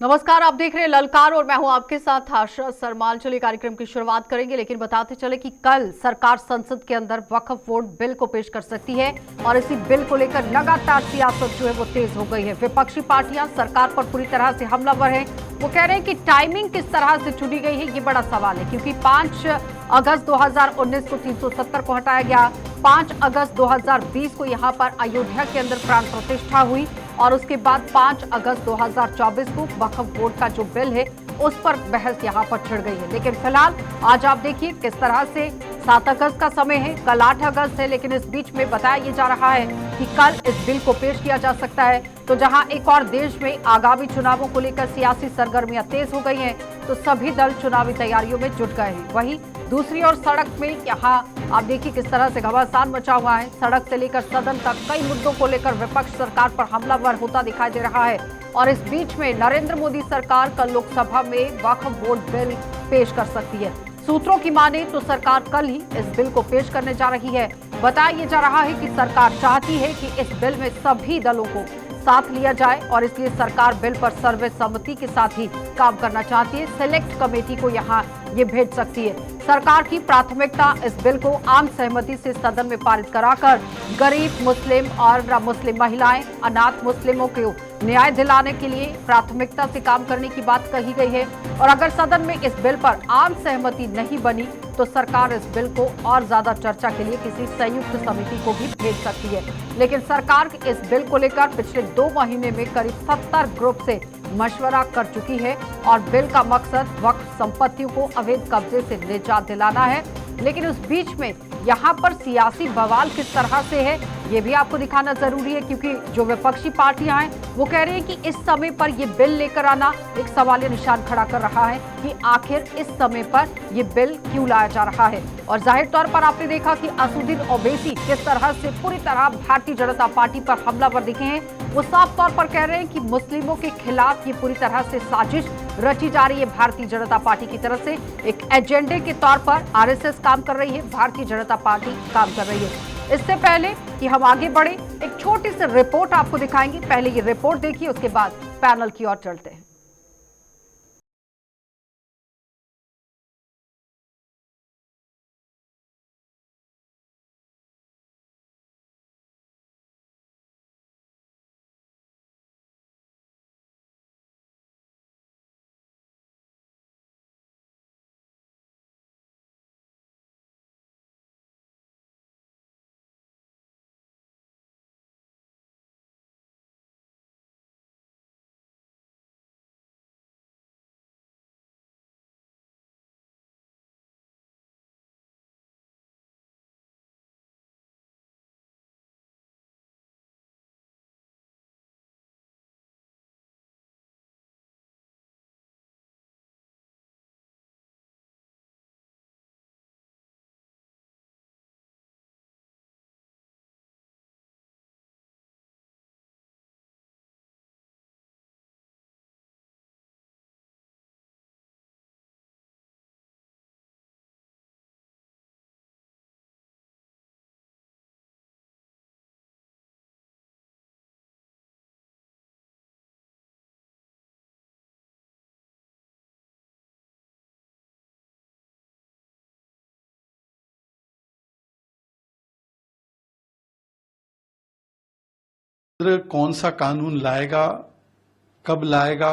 नमस्कार, आप देख रहे हैं ललकार और मैं हूं आपके साथ आशा सरमाल। चलिए कार्यक्रम की शुरुआत करेंगे, लेकिन बताते चले कि कल सरकार संसद के अंदर वक्फ बोर्ड बिल को पेश कर सकती है और इसी बिल को लेकर लगातार सियासत जो है वो तेज हो गई है। विपक्षी पार्टियां सरकार पर पूरी तरह से हमलावर हैं। वो कह रहे हैं कि टाइमिंग किस तरह से चुनी गई है, ये बड़ा सवाल है, क्योंकि 5 अगस्त 2019 को 370 को हटाया गया। 5 अगस्त 2020 को यहां पर अयोध्या के अंदर प्राण प्रतिष्ठा हुई और उसके बाद 5 अगस्त 2024 को वक्फ बोर्ड का जो बिल है उस पर बहस यहां पर छिड़ गई है। लेकिन फिलहाल आज आप देखिए किस तरह से 7 अगस्त का समय है, कल 8 अगस्त है, लेकिन इस बीच में बताया ये जा रहा है कि कल इस बिल को पेश किया जा सकता है। तो जहां एक और देश में आगामी चुनावों को लेकर सियासी सरगर्मियां तेज हो गई हैं, तो सभी दल चुनावी तैयारियों में जुट गए हैं। वहीं दूसरी ओर सड़क में यहाँ आप देखिए किस तरह से घमासान मचा हुआ है। सड़क से लेकर सदन तक कई मुद्दों को लेकर विपक्ष सरकार पर हमलावर होता दिखाई दे रहा है और इस बीच में नरेंद्र मोदी सरकार कल लोकसभा में वक्फ बोर्ड बिल पेश कर सकती है। सूत्रों की माने तो सरकार कल ही इस बिल को पेश करने जा रही है। बताया जा रहा है कि सरकार चाहती है कि इस बिल में सभी दलों को साथ लिया जाए और इसलिए सरकार बिल पर सर्वसम्मति के साथ ही काम करना चाहती है। सिलेक्ट कमेटी को यहाँ ये भेज सकती है। सरकार की प्राथमिकता इस बिल को आम सहमति से सदन में पारित कराकर गरीब मुस्लिम और मुस्लिम महिलाएं, अनाथ मुस्लिमों को न्याय दिलाने के लिए प्राथमिकता से काम करने की बात कही गई है। और अगर सदन में इस बिल पर आम सहमति नहीं बनी तो सरकार इस बिल को और ज्यादा चर्चा के लिए किसी संयुक्त समिति को भी भेज सकती है। लेकिन सरकार इस बिल को लेकर पिछले 2 महीने में करीब 70 ग्रुप से मशवरा कर चुकी है और बिल का मकसद वक्फ संपत्तियों को अवैध कब्जे से निजात दिलाना है। लेकिन उस बीच में यहाँ पर सियासी बवाल किस तरह से है ये भी आपको दिखाना जरूरी है, क्योंकि जो विपक्षी पार्टियां हैं वो कह रही है कि इस समय पर ये बिल लेकर आना एक सवालिया निशान खड़ा कर रहा है कि आखिर इस समय पर ये बिल क्यों लाया जा रहा है। और जाहिर तौर पर आपने देखा कि असदुद्दीन ओवैसी किस तरह से पूरी तरह भारतीय जनता पार्टी पर हमलावर दिखे हैं। वो साफ तौर पर कह रहे हैं कि मुस्लिमों के खिलाफ ये पूरी तरह से साजिश रची जा रही है। भारतीय जनता पार्टी की तरफ से एक एजेंडे के तौर पर आरएसएस काम कर रही है, भारतीय जनता पार्टी काम कर रही है। इससे पहले कि हम आगे बढ़े, एक छोटी सी रिपोर्ट आपको दिखाएंगे। पहले ये रिपोर्ट देखिए, उसके बाद पैनल की ओर चलते हैं। कौन सा कानून लाएगा, कब लाएगा,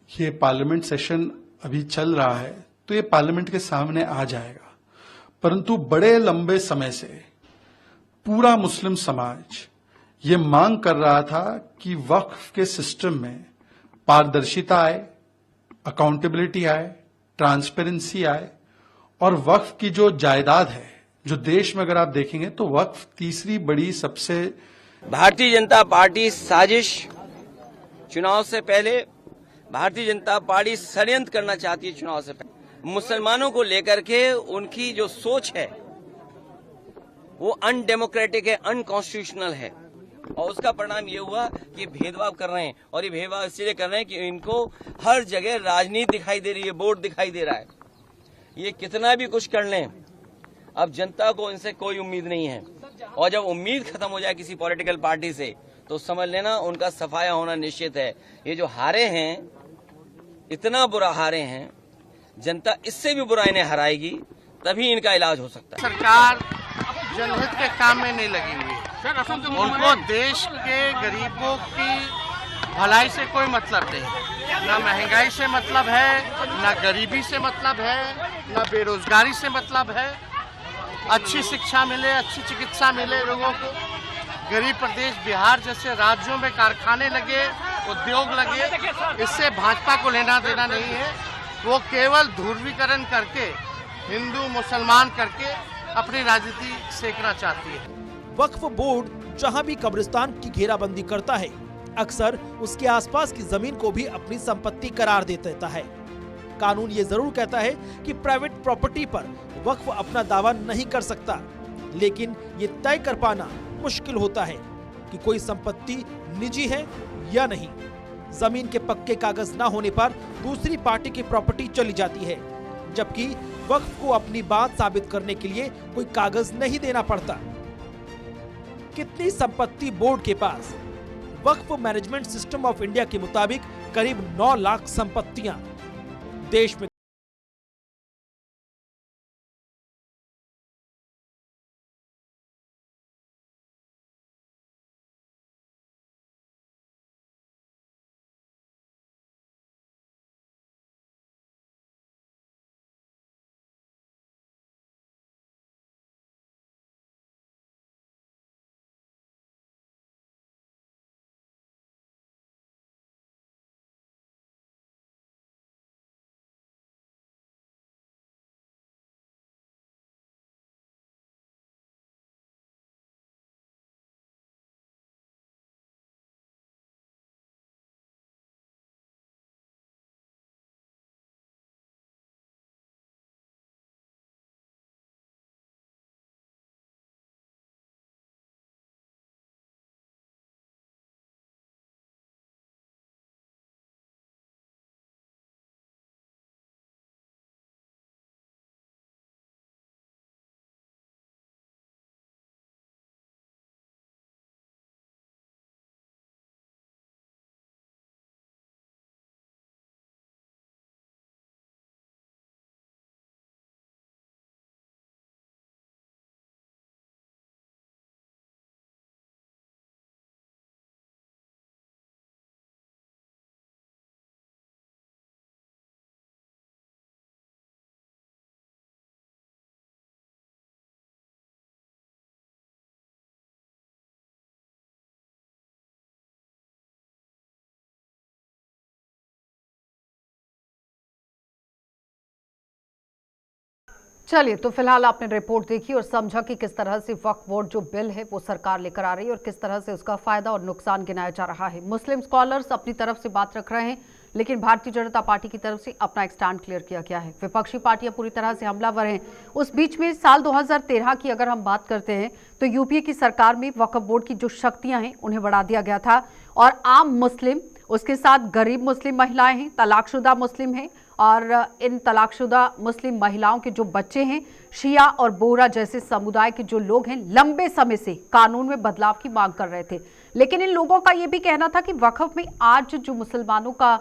ये पार्लियामेंट सेशन अभी चल रहा है तो ये पार्लियामेंट के सामने आ जाएगा। परंतु बड़े लंबे समय से पूरा मुस्लिम समाज ये मांग कर रहा था कि वक्फ के सिस्टम में पारदर्शिता आए, अकाउंटेबिलिटी आए, ट्रांसपेरेंसी आए और वक्फ की जो जायदाद है, जो देश में अगर आप देखेंगे तो वक्फ तीसरी बड़ी सबसे भारतीय जनता पार्टी साजिश, चुनाव से पहले भारतीय जनता पार्टी षड्यंत्र करना चाहती है। चुनाव से पहले मुसलमानों को लेकर के उनकी जो सोच है वो अनडेमोक्रेटिक है, अनकॉन्स्टिट्यूशनल है और उसका परिणाम ये हुआ कि भेदभाव कर रहे हैं। और ये भेदभाव इसलिए कर रहे हैं कि इनको हर जगह राजनीति दिखाई दे रही है, वोट दिखाई दे रहा है। ये कितना भी कुछ कर लें, अब जनता को इनसे कोई उम्मीद नहीं है और जब उम्मीद खत्म हो जाए किसी पॉलिटिकल पार्टी से तो समझ लेना उनका सफाया होना निश्चित है। ये जो हारे हैं इतना बुरा हारे हैं, जनता इससे भी बुरा इन्हें हराएगी, तभी इनका इलाज हो सकता है। सरकार जनहित के काम में नहीं लगी हुई है। उनको देश के गरीबों की भलाई से कोई मतलब नहीं, ना महंगाई से मतलब है, ना गरीबी से मतलब है, ना बेरोजगारी से मतलब है। अच्छी शिक्षा मिले, अच्छी चिकित्सा मिले लोगों को, गरीब प्रदेश बिहार जैसे राज्यों में कारखाने लगे, उद्योग लगे, इससे भाजपा को लेना देना नहीं है। वो केवल ध्रुवीकरण करके, हिंदू मुसलमान करके अपनी राजनीति सेकना चाहती है। वक्फ बोर्ड जहां भी कब्रिस्तान की घेराबंदी करता है, अक्सर उसके आसपास की जमीन को भी अपनी संपत्ति करार दे देता है। कानून ये जरूर कहता है कि प्राइवेट प्रॉपर्टी पर वक्फ अपना दावा नहीं कर सकता, लेकिन ये तय कर पाना मुश्किल होता है कि कोई संपत्ति निजी है या नहीं। जमीन के पक्के कागज ना होने पर दूसरी पार्टी की प्रॉपर्टी चली जाती है, जबकि वक्फ को अपनी बात साबित करने के लिए कोई कागज नहीं देना पड़ता। कितनी संपत्ति बोर्ड के पास? वक्फ मैनेजमेंट सिस्टम ऑफ इंडिया के मुताबिक करीब 9 लाख संपत्तियां देश में। चलिए, तो फिलहाल आपने रिपोर्ट देखी और समझा कि किस तरह से वक्फ बोर्ड जो बिल है वो सरकार लेकर आ रही है और किस तरह से उसका फायदा और नुकसान गिनाया जा रहा है। मुस्लिम स्कॉलर्स अपनी तरफ से बात रख रहे हैं, लेकिन भारतीय जनता पार्टी की तरफ से अपना एक स्टैंड क्लियर किया गया है। विपक्षी पार्टियां पूरी तरह से हमलावर हैं। उस बीच में साल 2013 की अगर हम बात करते हैं तो यूपीए की सरकार में वक्फ बोर्ड की जो शक्तियां हैं उन्हें बढ़ा दिया गया था और आम मुस्लिम, उसके साथ गरीब मुस्लिम महिलाएं हैं, तलाकशुदा मुस्लिम हैं और इन तलाकशुदा मुस्लिम महिलाओं के जो बच्चे हैं, शिया और बोहरा जैसे समुदाय के जो लोग हैं, लंबे समय से कानून में बदलाव की मांग कर रहे थे। लेकिन इन लोगों का ये भी कहना था कि वक्फ में आज जो मुसलमानों का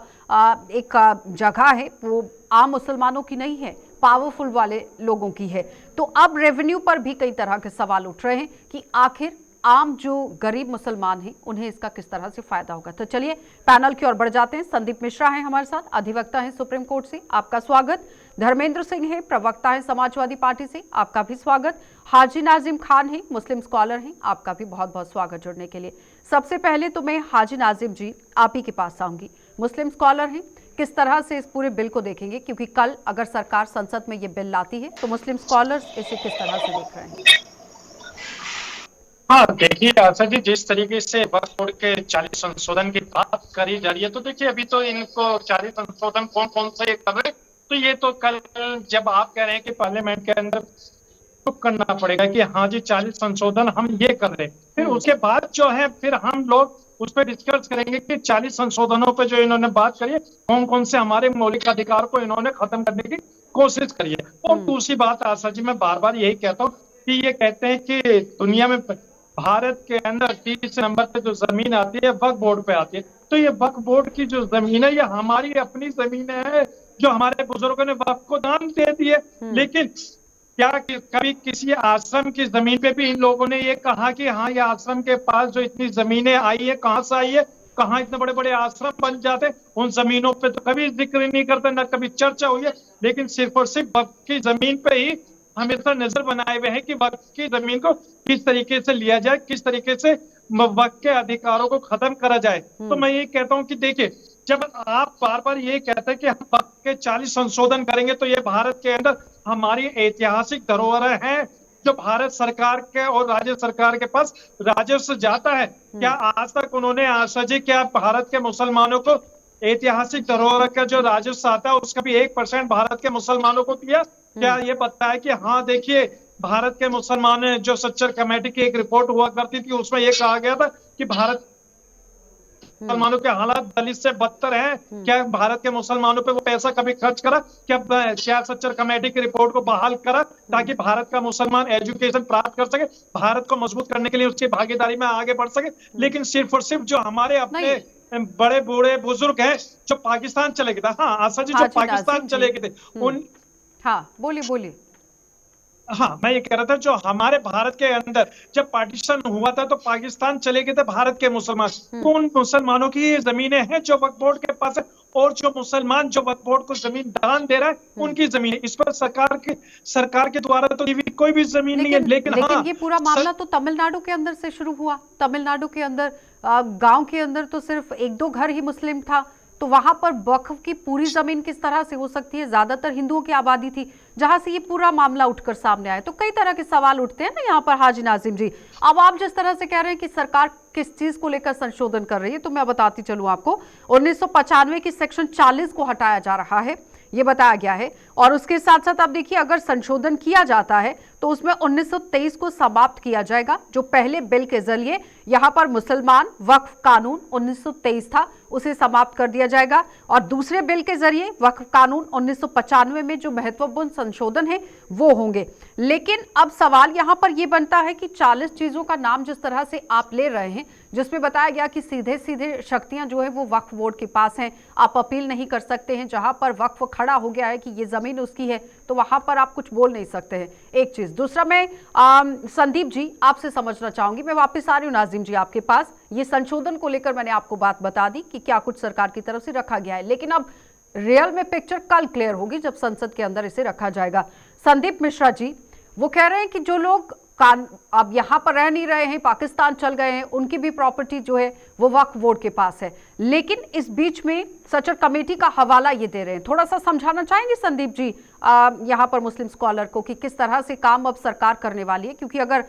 एक जगह है वो आम मुसलमानों की नहीं है, पावरफुल वाले लोगों की है। तो अब रेवेन्यू पर भी कई तरह के सवाल उठ रहे हैं कि आखिर आम जो गरीब मुसलमान हैं उन्हें इसका किस तरह से फायदा होगा। तो चलिए पैनल की ओर बढ़ जाते हैं। संदीप मिश्रा हैं हमारे साथ, अधिवक्ता हैं सुप्रीम कोर्ट से, आपका स्वागत। धर्मेंद्र सिंह हैं, प्रवक्ता हैं समाजवादी पार्टी से, आपका भी स्वागत। हाजी नाजिम खान हैं, मुस्लिम स्कॉलर हैं, आपका भी बहुत बहुत स्वागत जुड़ने के लिए। सबसे पहले तो मैं हाजी नाजिम जी आप ही के पास आऊंगी। मुस्लिम स्कॉलर हैं, किस तरह से इस पूरे बिल को देखेंगे, क्योंकि कल अगर सरकार संसद में ये बिल लाती है तो मुस्लिम स्कॉलर्स इसे किस तरह से देख रहे हैं? हाँ, देखिए आशा जी, जिस तरीके से वक्फ बोर्ड के 40 संशोधन की बात करी जा रही है, तो देखिए अभी तो इनको 40 संशोधन कौन कौन से कर रहे, तो ये तो कल जब आप कह रहे हैं कि पार्लियामेंट के अंदर चुप करना पड़ेगा कि हाँ जी 40 संशोधन हम ये कर रहे, फिर उसके बाद जो है फिर हम लोग उस पर डिस्कस करेंगे कि 40 संशोधनों पे जो इन्होंने बात करी है, कौन कौन से हमारे मौलिक अधिकार को इन्होंने खत्म करने की कोशिश करी है। और दूसरी बात आशा जी, मैं बार बार यही कहता हूँ कि ये कहते हैं कि दुनिया में भारत के अंदर 30 नंबर पे जो जमीन आती है वक्फ बोर्ड पे आती है, तो ये वक्फ बोर्ड की जो जमीन है ये हमारी अपनी जमीन है जो हमारे बुजुर्गों ने वक्फ को दान दे दी है। लेकिन क्या कभी किसी आश्रम की जमीन पे भी इन लोगों ने ये कहा कि हाँ ये आश्रम के पास जो इतनी जमीनें आई है कहाँ से आई है, कहाँ इतने बड़े बड़े आश्रम बन जाते, उन जमीनों पे तो कभी जिक्र नहीं करते, ना कभी चर्चा हुई है। लेकिन सिर्फ और सिर्फ वक्फ की जमीन पे ही हमेशा नजर बनाए हुए हैं कि वक्फ की जमीन को किस तरीके से लिया जाए, किस तरीके से वक्फ के अधिकारों को खत्म करा जाए। तो मैं ये कहता हूँ कि देखिए, जब आप बार बार ये कहते हैं कि हम वक्फ के 40 संशोधन करेंगे, तो ये भारत के अंदर हमारी ऐतिहासिक धरोहर है जो भारत सरकार के और राज्य सरकार के पास राजस्व जाता है। क्या आज तक उन्होंने आशा जी क्या भारत के मुसलमानों को ऐतिहासिक धरोहर का जो राजस्व आता है उसका भी 1% भारत के मुसलमानों को दिया? क्या ये बताया कि हाँ देखिए भारत के मुसलमान जो सच्चर कमेटी की एक रिपोर्ट हुआ करती थी उसमें यह कहा गया था कि भारत मुसलमानों के हालात दलित से बदतर हैं, क्या भारत के मुसलमानों पे वो पैसा कभी खर्च करा? क्या सच्चर कमेटी की रिपोर्ट को बहाल करा ताकि भारत का मुसलमान एजुकेशन प्राप्त कर सके, भारत को मजबूत करने के लिए उसकी भागीदारी में आगे बढ़ सके? लेकिन सिर्फ और सिर्फ जो हमारे अपने बड़े बूढ़े बुजुर्ग हैं जो पाकिस्तान चले गए थे, हाँ आशा जी, जो पाकिस्तान चले गए थे उन, हाँ बोलिए। हाँ मैं ये कह रहा था जो हमारे भारत के अंदर जब पार्टीशन हुआ था तो पाकिस्तान चले गए थे भारत के मुसलमान, तो उन मुसलमानों की जमीनें हैं जो वक्फ बोर्ड के पास है, और जो मुसलमान जो वक्फ बोर्ड को जमीन दान दे रहा है उनकी जमीन है। इस पर सरकार के द्वारा तो कोई भी जमीन नहीं है। लेकिन हाँ, ये पूरा मामला तो तमिलनाडु के अंदर से शुरू हुआ। तमिलनाडु के अंदर गांव के अंदर तो सिर्फ 1-2 घर ही मुस्लिम था, तो वहां पर वक्फ की पूरी जमीन किस तरह से हो सकती है? ज्यादातर हिंदुओं की आबादी थी जहां से ये पूरा मामला उठकर सामने आया। तो कई तरह के सवाल उठते हैं ना यहाँ पर हाजी नाजिम जी। अब आप जिस तरह से कह रहे हैं कि सरकार किस चीज को लेकर संशोधन कर रही है, तो मैं बताती चलूं आपको, 1995 की सेक्शन 40 को हटाया जा रहा है, ये बताया गया है। और उसके साथ साथ आप देखिए, अगर संशोधन किया जाता है तो उसमें 1923 को समाप्त किया जाएगा, जो पहले बिल के जरिए यहां पर मुसलमान वक्फ कानून 1923 था उसे समाप्त कर दिया जाएगा, और दूसरे बिल के जरिए वक्फ कानून 1995 में जो महत्वपूर्ण संशोधन है वो होंगे। लेकिन अब सवाल यहां पर यह बनता है कि 40 चीजों का नाम जिस तरह से आप ले रहे हैं, जिसमें बताया गया कि सीधे सीधे शक्तियां जो है वो वक्फ बोर्ड के पास हैं, आप अपील नहीं कर सकते हैं। जहां पर वक्फ खड़ा हो गया है कि ये जमीन उसकी है तो वहां पर आप कुछ बोल नहीं सकते हैं, एक चीज। दूसरा, मैं संदीप जी आपसे समझना चाहूंगी, मैं वापस आ रही हूँ नाजिम जी आपके पास। ये संशोधन को लेकर मैंने आपको बात बता दी कि क्या कुछ सरकार की तरफ से रखा गया है, लेकिन अब रियल में पिक्चर कल क्लियर होगी जब संसद के अंदर इसे रखा जाएगा। संदीप मिश्रा जी वो कह रहे हैं कि जो लोग अब यहाँ पर रह नहीं रहे हैं, पाकिस्तान चल गए हैं, उनकी भी प्रॉपर्टी जो है वो वक्फ बोर्ड के पास है, लेकिन इस बीच में सचर कमेटी का हवाला ये दे रहे हैं। थोड़ा सा समझाना चाहेंगे संदीप जी यहाँ पर मुस्लिम स्कॉलर को कि किस तरह से काम अब सरकार करने वाली है, क्योंकि अगर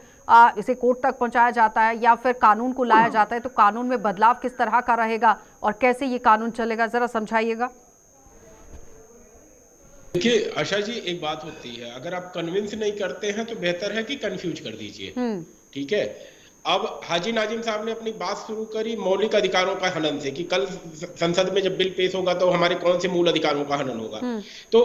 इसे कोर्ट तक पहुंचाया जाता है या फिर कानून को लाया जाता है तो कानून में बदलाव किस तरह का रहेगा और कैसे ये कानून चलेगा, जरा समझाइएगा। देखिए आशा जी, एक बात होती है, अगर आप कन्विंस नहीं करते हैं तो बेहतर है कि कंफ्यूज कर दीजिए, ठीक है। अब हाजी नाजिम साहब ने अपनी बात शुरू करी मौलिक अधिकारों का हनन से कि कल संसद में जब बिल पेश होगा तो हमारे कौन से मूल अधिकारों का हनन होगा। तो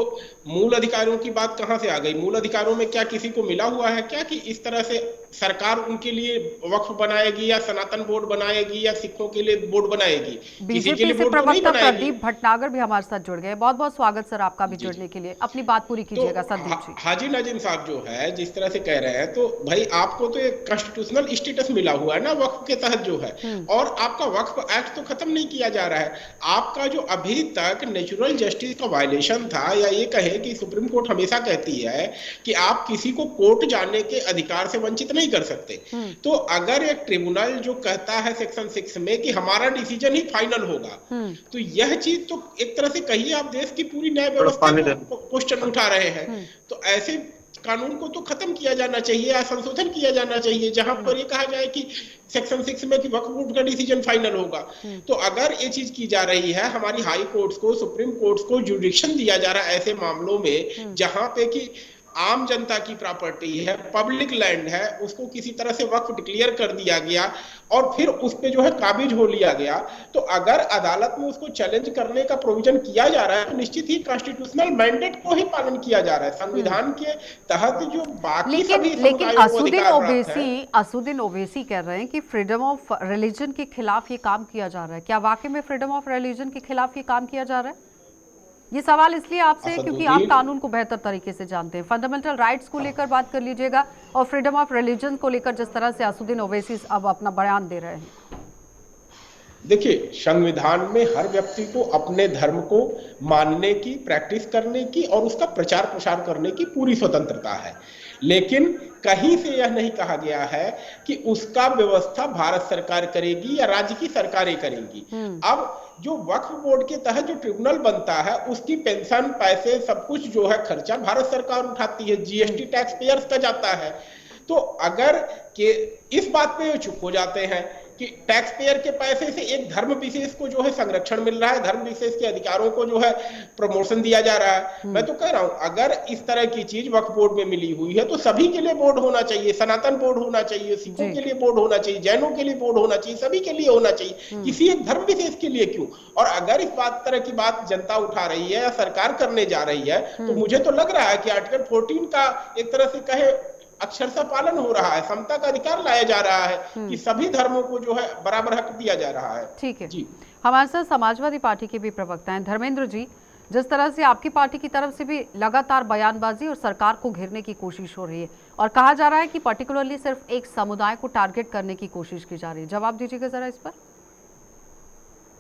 मूल अधिकारों की बात कहां से आ गई? मूल अधिकारों में क्या किसी को मिला हुआ है क्या कि इस तरह से सरकार उनके लिए वक्फ बनाएगी या सनातन बोर्ड बनाएगी या सिखों के लिए बोर्ड बनाएगी? बीजेपी से प्रवक्ता प्रदीप भटनागर भी हमारे साथ जुड़ गए। बहुत बहुत स्वागत सर आपका भी जुड़ने के लिए। अपनी बात पूरी कीजिएगा संदीप जी। हाजी नाजिम साहब जो है जिस तरह से कह रहे हैं, तो भाई आपको तो एक कॉन्स्टिट्यूशनल स्टेटस मिला हुआ है ना वक्फ के तहत जो है, और आपका वक्फ एक्ट तो खत्म नहीं किया जा रहा है। आपका जो अभी तक नेचुरल जस्टिस का वायलेशन था, या ये कहे कि सुप्रीम कोर्ट हमेशा कहती है कि आप किसी को कोर्ट जाने के अधिकार से वंचित नहीं कर सकते, तो अगर एक ट्रिब्यूनल जो कहता है सेक्शन 6 में कि हमारा डिसीजन ही फाइनल होगा, तो यह चीज तो एक तरह से कहिए आप देश की पूरी न्याय व्यवस्था को क्वेश्चन उठा रहे हैं। तो ऐसे कानून को तो खत्म किया जाना चाहिए या संशोधन किया जाना चाहिए जहां पर ये कहा जाए कि सेक्शन 6 में कि वक्फ बोर्ड का डिसीजन फाइनल होगा। तो अगर ये चीज की जा रही है, हमारी हाई कोर्ट्स को, सुप्रीम कोर्ट्स को जुडिक्शन दिया जा रहा है ऐसे मामलों में जहां पे कि आम जनता की प्रॉपर्टी है, पब्लिक लैंड है, उसको किसी तरह से वक्फ डिक्लेयर कर दिया गया और फिर उस पे जो है काबिज हो लिया गया, तो अगर अदालत में उसको चैलेंज करने का प्रोविजन किया जा रहा है तो निश्चित ही कॉन्स्टिट्यूशनल मैंडेट को ही पालन किया जा रहा है। संविधान के तहत जो बाकी सभी लेकिन समुदायों असुद्दीन ओवैसी कह रहे हैं कि फ्रीडम ऑफ रिलीजन के खिलाफ ये काम किया जा रहा है। क्या वाकई में फ्रीडम ऑफ रिलीजन के खिलाफ ये काम किया जा रहा है? ये सवाल इसलिए आपसे है क्योंकि आप कानून को बेहतर तरीके से जानते हैं। फंडामेंटल राइट्स को लेकर बात कर लीजिएगा और फ्रीडम ऑफ रिलीजन को लेकर जिस तरह से असुद्दीन ओवैसी अब अपना बयान दे रहे हैं। देखिए, संविधान में हर व्यक्ति को अपने धर्म को मानने की, प्रैक्टिस करने की और उसका प्रचार प्रसार करने की पूरी स्वतंत्रता है, लेकिन कहीं से यह नहीं कहा गया है कि उसका व्यवस्था भारत सरकार करेगी या राज्य की सरकारें करेंगी। अब जो वक्फ बोर्ड के तहत जो ट्रिब्यूनल बनता है उसकी पेंशन, पैसे, सब कुछ जो है खर्चा भारत सरकार उठाती है, जीएसटी टैक्स पेयर्स का जाता है। तो अगर के इस बात पे चुप हो जाते हैं कि टैक्स पेयर के पैसे से एक धर्म विशेष को जो है संरक्षण मिल रहा है, धर्म विशेष के अधिकारों को जो है प्रमोशन दिया जा रहा है, मैं तो कह रहा हूं अगर इस तरह की चीज वक्फ बोर्ड में मिली हुई है तो सभी के लिए बोर्ड होना चाहिए, सनातन बोर्ड होना चाहिए, सिखों के लिए बोर्ड होना चाहिए, जैनों के लिए बोर्ड होना चाहिए, सभी के लिए होना चाहिए, किसी एक धर्म विशेष के लिए क्यों? और अगर इस तरह की बात जनता उठा रही है या सरकार करने जा रही है तो मुझे तो लग रहा है कि आर्टिकल 14 का एक तरह से कहे अक्षरशः पालन हो रहा है, समता का अधिकार लाया जा रहा है कि सभी धर्मों को जो है बराबर हक दिया जा रहा है। ठीक है जी। हमारे साथ समाजवादी पार्टी के भी प्रवक्ता हैं धर्मेंद्र जी। जिस तरह से आपकी पार्टी की तरफ से भी लगातार बयानबाजी और सरकार को घेरने की कोशिश हो रही है और कहा जा रहा है कि पर्टिकुलरली सिर्फ एक समुदाय को टारगेट करने की कोशिश की जा रही है, जवाब दीजिएगा जरा इस पर।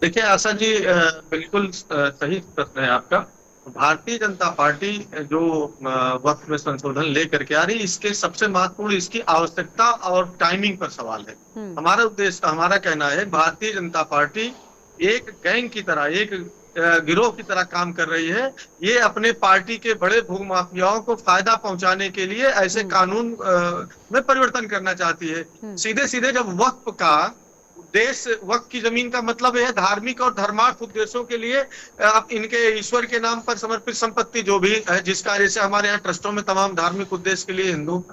देखिए आशा जी, बिल्कुल सही प्रश्न है आपका। भारतीय जनता पार्टी जो वक्त में संशोधन लेकर के आ रही, इसके सबसे महत्वपूर्ण इसकी आवश्यकता और टाइमिंग पर सवाल है। हमारा उद्देश्य, हमारा कहना है भारतीय जनता पार्टी एक गैंग की तरह, एक गिरोह की तरह काम कर रही है। ये अपने पार्टी के बड़े भूमाफियाओं को फायदा पहुंचाने के लिए ऐसे कानून में परिवर्तन करना चाहती है। सीधे सीधे जब वक्फ का देश, वक्फ की जमीन का मतलब है धार्मिक और धर्मार्थ उद्देश्यों के लिए इनके ईश्वर के नाम पर समर्पित संपत्ति जो भी है, जिसका जैसे हमारे यहाँ ट्रस्टों में तमाम धार्मिक उद्देश्य के लिए हिंदू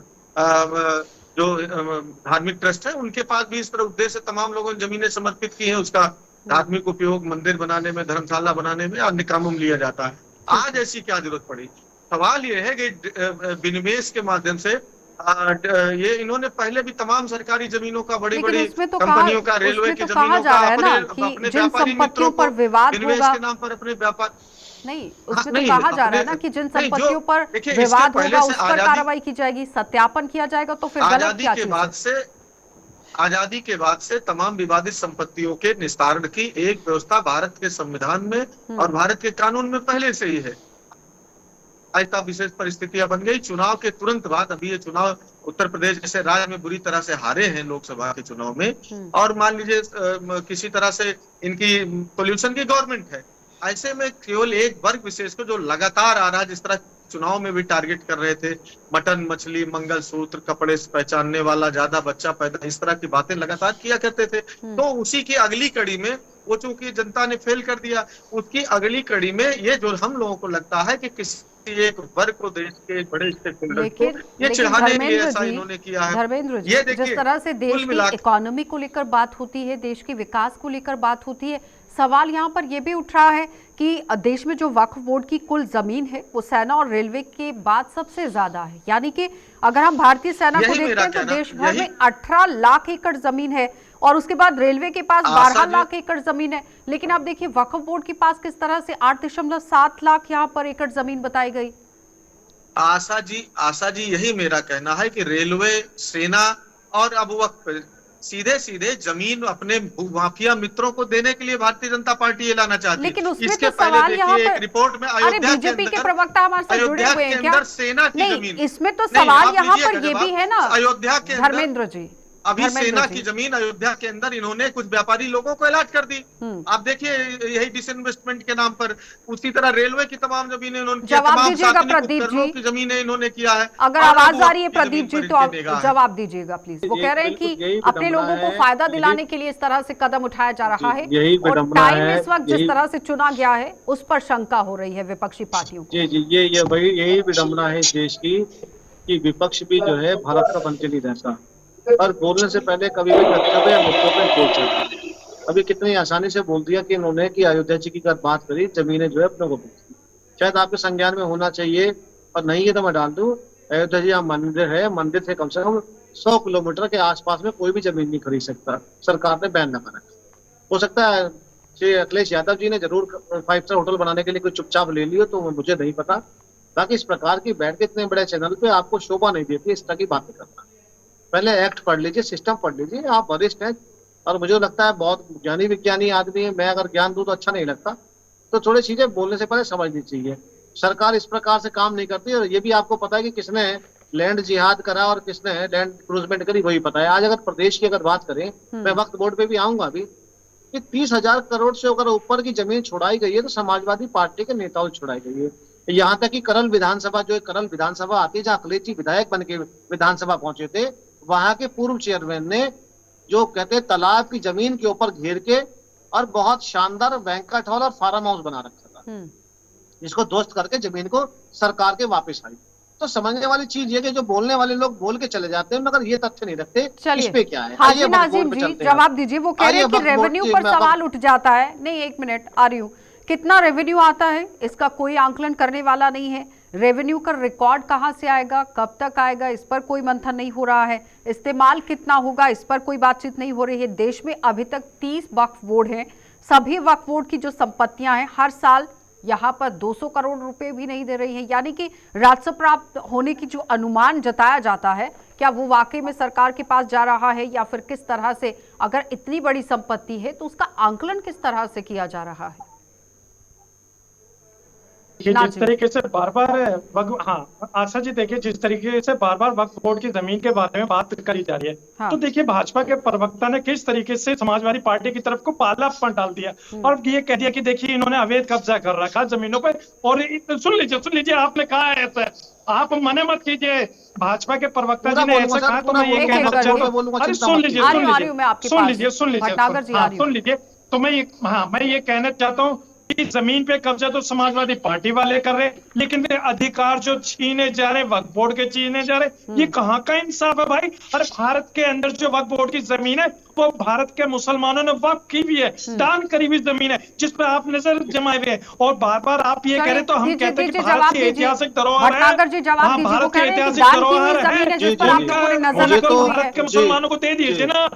जो धार्मिक ट्रस्ट है उनके पास भी इस तरह उद्देश्य तमाम लोगों ने जमीनें समर्पित की है। उसका धार्मिक उपयोग मंदिर बनाने में, धर्मशाला बनाने में, अन्य कामों में लिया जाता है। आज ऐसी क्या जरूरत पड़ी? सवाल ये है कि विनिवेश के माध्यम से ये इन्होंने पहले भी तमाम सरकारी जमीनों का, बड़ी बड़ी कंपनियों का, रेलवे की जमीनों का अपने व्यापारी मित्रों पर विनिवेश के नाम पर अपने व्यापार नहीं, उसमें तो कहा जा रहा है ना कि जिन संपत्तियों पर विवाद होगा उस पर कार्रवाई की जाएगी, सत्यापन किया जाएगा, तो फिर गलत क्या चीज है? आजादी के बाद से तमाम विवादित संपत्तियों के निस्तारण की एक व्यवस्था भारत के संविधान में और भारत के कानून में पहले से ही है। ऐसा विशेष परिस्थितियां बन गई चुनाव के तुरंत बाद। अभी ये चुनाव उत्तर प्रदेश जैसे राज्य में बुरी तरह से हारे हैं लोकसभा के चुनाव में, और मान लीजिए किसी तरह से इनकी पोल्यूशन की गवर्नमेंट है। ऐसे में केवल एक वर्ग विशेष को जो लगातार आ रहा, जिस तरह चुनाव में भी टारगेट कर रहे थे, मटन, मछली, मंगलसूत्र, कपड़े से पहचानने वाला, ज्यादा बच्चा पैदा, इस तरह की बातें लगातार किया करते थे। तो उसी की अगली कड़ी में वो चूंकि जनता ने फेल कर दिया, उसकी अगली कड़ी में ये जो हम लोगों को लगता है कि किसी एक वर्ग को, देश के एक बड़े स्टेकहोल्डर को ये चिढ़ाने के लिए ऐसा इन्होंने किया है। धर्मेंद्र जी, जिस तरह से देश की इकोनॉमी को लेकर बात होती है, देश के विकास को लेकर बात होती है, सवाल यहाँ पर यह भी उठ रहा है कि देश में जो वक्फ बोर्ड की कुल जमीन है वो सेना और रेलवे के बाद सबसे ज्यादा है। यानी कि अगर हम भारतीय सेना को देखते हैं तो देश भर में 18 लाख एकड़ जमीन है और उसके बाद रेलवे के पास 12 लाख एकड़ जमीन है। लेकिन आप देखिए वक्फ बोर्ड के पास किस तरह से 8.7 लाख यहाँ पर एकड़ जमीन बताई गई। आशा जी यही मेरा कहना है कि रेलवे, सेना और अब वक्फ सीधे सीधे जमीन अपने माफिया मित्रों को देने के लिए भारतीय जनता पार्टी ये लाना चाहती है। लेकिन उसमें तो सवाल यहाँ पर, रिपोर्ट में बीजेपी के प्रवक्ता हमारे साथ जुड़े हुए हैं क्या? सेना की जमीन, इसमें तो सवाल यहाँ पर ये भी है ना अयोध्या के धर्मेंद्र जी, अभी धर्मेंद्र सेना जी। की जमीन अयोध्या के अंदर इन्होंने कुछ व्यापारी लोगों को अलॉट कर दी। आप देखिए यही डिसइन्वेस्टमेंट के नाम पर। उसी तरह रेलवे की तमाम जमीनें इन्होंने किया, जवाब तमाम दीजिएगा सार्वजनिक प्रदीप उपकरणों जी। की जमीनें इन्होंने किया है। अगर और अब आवाज वो आ रही है की प्रदीप जमीन जी पर तो इनकी आप निगाह है। जवाब दीजिएगा प्लीज। वो कह रहे हैं कि अपने लोगों को फायदा दिलाने के लिए इस तरह से कदम उठाया जा रहा है और टाइम इस वक्त जिस तरह से चुना गया है उस पर शंका हो रही है विपक्षी पार्टियों को। जी ये वही यही विडंबना है देश की कि विपक्ष भी जो है भारत का बन के नहीं रहता और बोलने से पहले कभी भी वक्तव्य या मुद्दों पर सोच सकता है। अभी कितनी आसानी से बोल दिया कि इन्होंने कि अयोध्या जी की अगर बात करी जमीनें जो है अपने को बेच दी। शायद आपके संज्ञान में होना चाहिए और नहीं है तो मैं डाल दूं, अयोध्या जी यहाँ मंदिर है, मंदिर से कम 100 किलोमीटर के आसपास में कोई भी जमीन नहीं खरीद सकता। सरकार ने बैन लगा रखा। हो सकता है श्री अखिलेश यादव जी ने जरूर 5 स्टार होटल बनाने के लिए कोई चुपचाप ले लियो, तो मुझे नहीं पता। बाकी इस प्रकार की बैठ के इतने बड़े चैनल पे आपको शोभा नहीं देती इस तरह की बातें करना। पहले एक्ट पढ़ लीजिए, सिस्टम पढ़ लीजिए। आप वरिष्ठ हैं और मुझे लगता है बहुत ज्ञानी विज्ञानी आदमी है। मैं अगर ज्ञान दूं तो अच्छा नहीं लगता, तो थोड़ी चीजें बोलने से पहले समझनी चाहिए। सरकार इस प्रकार से काम नहीं करती और ये भी आपको पता है कि किसने लैंड जिहाद करा और किसने लैंड क्रूजमेंट करी, वही पता है। आज अगर प्रदेश की अगर बात करें, मैं वक्त बोर्ड पे भी आऊंगा अभी, कि 30,000 करोड़ से अगर ऊपर की जमीन छुड़ाई गई है तो समाजवादी पार्टी के नेताओं से छुड़ाई गई है। यहाँ तक कि करल विधानसभा, जो करल विधानसभा आती है जहाँ अखिलेश जी विधायक बन के विधानसभा पहुंचे थे, वहां के पूर्व चेयरमैन ने जो कहते हैं तालाब की जमीन के ऊपर घेर के और बहुत शानदार बैंक्वेट हॉल और फार्म हाउस बना रखा था, जिसको दोस्त करके जमीन को सरकार के वापस आई। तो समझने वाली चीज ये कि जो बोलने वाले लोग बोल के चले जाते हैं मगर ये तथ्य नहीं रखते इस पे क्या है। हाजी नाजिम जी जवाब दीजिए। वो कह रहे हैं कि रेवेन्यू पर सवाल उठ जाता है। नहीं, एक मिनट आ रही हूँ। कितना रेवेन्यू आता है इसका कोई आंकलन करने वाला नहीं है। रेवेन्यू का रिकॉर्ड कहां से आएगा, कब तक आएगा, इस पर कोई मंथन नहीं हो रहा है। इस्तेमाल कितना होगा, इस पर कोई बातचीत नहीं हो रही है। देश में अभी तक 30 वक्फ बोर्ड हैं। सभी वक्फ बोर्ड की जो संपत्तियां हैं हर साल यहाँ पर 200 करोड़ रुपए भी नहीं दे रही है। यानी कि राजस्व प्राप्त होने की जो अनुमान जताया जाता है, क्या वो वाकई में सरकार के पास जा रहा है या फिर किस तरह से, अगर इतनी बड़ी संपत्ति है तो उसका आंकलन किस तरह से किया जा रहा है? जिस तरीके से बार बार आशा जी देखिए, जिस तरीके से बार बार वक्फ बोर्ड की जमीन के बारे में बात करी जा रही है, तो देखिए भाजपा के प्रवक्ता ने किस तरीके से समाजवादी पार्टी की तरफ को पाला डाल दिया और ये कह दिया कि देखिए इन्होंने अवैध कब्जा कर रखा जमीनों पे। और सुन लीजिए आपने कहा है ऐसा, आप मने मत कीजिए। भाजपा के प्रवक्ता जी ने ऐसा कहा तो मैं ये कहना चाहता हूँ। अरे सुन लीजिए तो मैं ये कहना चाहता हूँ कि जमीन पे कब्जा तो समाजवादी पार्टी वाले कर रहे, लेकिन अधिकार जो छीने जा रहे वक्फ बोर्ड के छीने जा रहे, ये कहाँ का इंसाफ है भाई? अरे भारत के अंदर जो वक्फ बोर्ड की जमीन है वो भारत के मुसलमानों ने वक्फ की भी है, दान करी हुई जमीन है जिस पर आप नजर जमाए हुए हैं। और बार बार आप ये कह रहे तो हम कहते हैं कि भारत की ऐतिहासिक धरोहर है, भारत की ऐतिहासिक धरोहर है, भारत के मुसलमानों को दे दीजिए ना।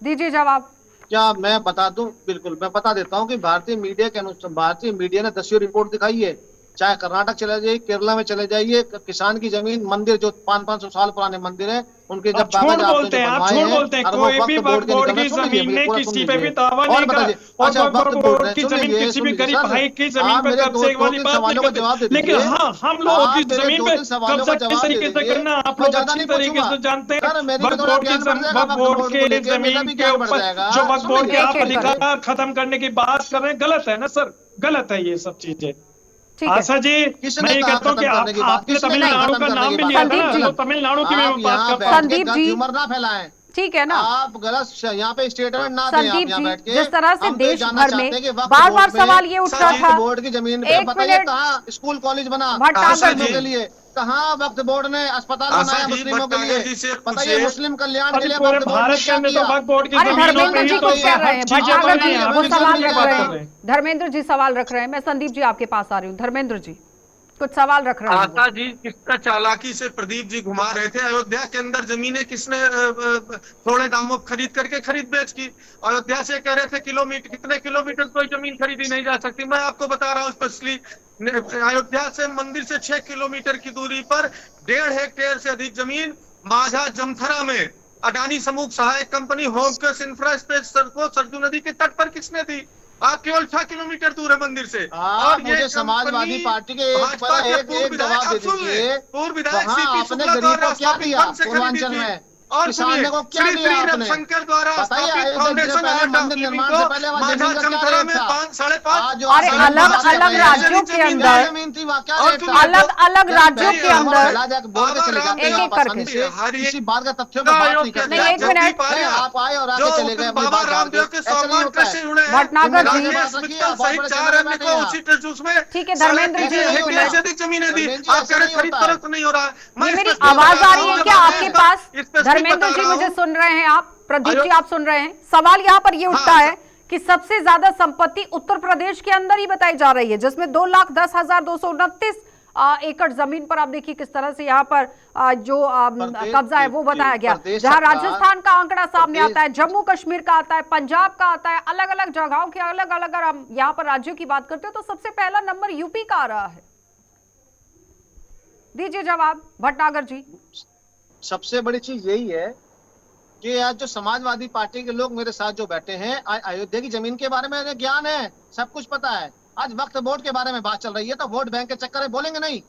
दीजिए जवाब। क्या मैं बता दूं? बिल्कुल मैं बता देता हूं कि भारतीय मीडिया के अनुसार भारतीय मीडिया ने 10वीं रिपोर्ट दिखाई है। चाहे कर्नाटक चले जाइए, केरला में चले जाइए, किसान की जमीन, मंदिर जो 500-500 साल पुराने मंदिर है, उनके जब झूठ बोलते हैं आप, झूठ बोलते हैं। कोई भी वक्फ बोर्ड की जमीन ने किसी पे भी दावा नहीं करा और वक्फ बोर्ड की जमीन किसी भी गरीब भाई की जमीन पे कब्जे वाली बात नहीं करते। लेकिन हाँ, हम लोगों की जमीन पे कब्जा किस तरीके से करना आप लोग अच्छी तरीके से जानते हैं। वक्फ बोर्ड के जमीन के ऊपर जो वक्फ बोर्ड के आप अधिकार खत्म करने की बात कर रहे हैं, गलत है ना सर, गलत है ये सब चीजें। आशा जी मैं ये कहता हूँ कि आपने तमिलनाडु का नाम भी लिया था ना, तो तमिलनाडु की मैं बात करता हूँ। संदीप जी ना फैलाएं, ठीक है ना, आप गलत यहाँ पे स्टेटमेंट ना दें। संदीप जी जिस तरह से देश भर में बार बार सवाल ये उठ रहा था, बोर्ड की जमीन पे बताइए कहाँ स्कूल कॉलेज बना मुस्लिमों के लिए, कहाँ वक्फ बोर्ड ने अस्पताल बनाया मुस्लिमों के लिए, बताइए मुस्लिम कल्याण के लिए पूरे भारत के अंदर तो वक्फ बोर्ड की धर्मेंद्र जी कुछ कह रहे हैं, भटनागर जी वो सवाल रख रहे हैं, धर्मेंद्र जी सवाल रख रहे हैं। मैं संदीप जी आपके पास आ रही हूँ। धर्मेंद्र जी कुछ सवाल रख रहे हैं। आशा जी किसका चालाकी से प्रदीप जी घुमा रहे थे। अयोध्या के अंदर जमीनें किसने थोड़े दामों खरीद करके खरीद बेच की। अयोध्या से कह रहे थे किलोमीटर, कितने किलोमीटर कोई जमीन खरीदी नहीं जा सकती। मैं आपको बता रहा हूँ स्पेशली अयोध्या से मंदिर से 6 किलोमीटर की दूरी पर 1.5 हेक्टेयर से अधिक जमीन माझा जमथरा में अडानी समूह सहायक कंपनी होमकेस इंफ्रास्पेस को सरजू नदी के तट पर किसने दी? आप केवल 6 किलोमीटर दूर है मंदिर से। और मुझे समाजवादी पार्टी के एक जवाब दे दीजिए, पूर्व विधायक आपने गरीब को क्या दिया पूर्वांचल में? और किसानों को क्या श्री दिया आपने? रविशंकर द्वारा बताइए, स्थापित अयोध्या फाउंडेशन से पहले आर्ट ऑफ मंदिर लिविंग निर्माण को से पहले वहाँ माधा जमीन का क्या चमथरा रेट में था? 5.5 अरे अलग-अलग राज्यों के अंदर जमीन थी वहाँ क्या और रेट तुम था? अलग-अलग राज्यों के अंदर बोल के चले जाते हैं एक-एक आप करके। आसानी से, हर एक किसी बात का तथ्यों पे बात नहीं करते। नहीं, एक मिनट। आप आए और आके चले गए अपनी बाबा बात रामदेव झाड़ के ऐसा नहीं सम्मान होता है। से जुड़े हैं भटनागर जी। राकेश मित्तल सहित 4 अन्य को उसी ट्रेजर्स में ठीक है, धर्मेंद्र जी, साढ़े 3 एक हेक्टेयर मिनट। से अधिक जमीनें दी। धर्मेंद्र जी, आप ऐसा कह रहे नहीं खरीद होता है। फरोख्त नहीं हो रहा। मैं ये मेरी स्पष्ट आवाज बता आ रहा रही है हूं, क्या जब आपके मैं पास? स्पष्ट धर्मेंद्र बता जी, रहा मुझे हूं। सुन रहे हैं आप? प्रदीप जी, आप सुन रहे हैं? सवाल यहाँ पर ये उठता है कि सबसे ज्यादा संपत्ति उत्तर प्रदेश के अंदर ही बताई जा रही है, जिसमें 2,10,229 एकड़ जमीन पर आप देखिए किस तरह से यहाँ पर जो कब्जा है वो बताया गया। जहाँ राजस्थान का आंकड़ा सामने आता है, जम्मू कश्मीर का आता है, पंजाब का आता है, अलग अलग जगहों के अलग अलग अगर हम यहाँ पर राज्यों की बात करते हो तो सबसे पहला नंबर यूपी का आ रहा है। दीजिए जवाब भटनागर जी। सबसे बड़ी चीज यही है कि आज जो समाजवादी पार्टी के लोग मेरे साथ जो बैठे हैं, अयोध्या की जमीन के बारे में इन्हें ज्ञान है, सब कुछ पता है। आज वक्त बोर्ड के बारे में बात चल रही है तो वोट बैंक के चक्कर में बोलेंगे नहीं।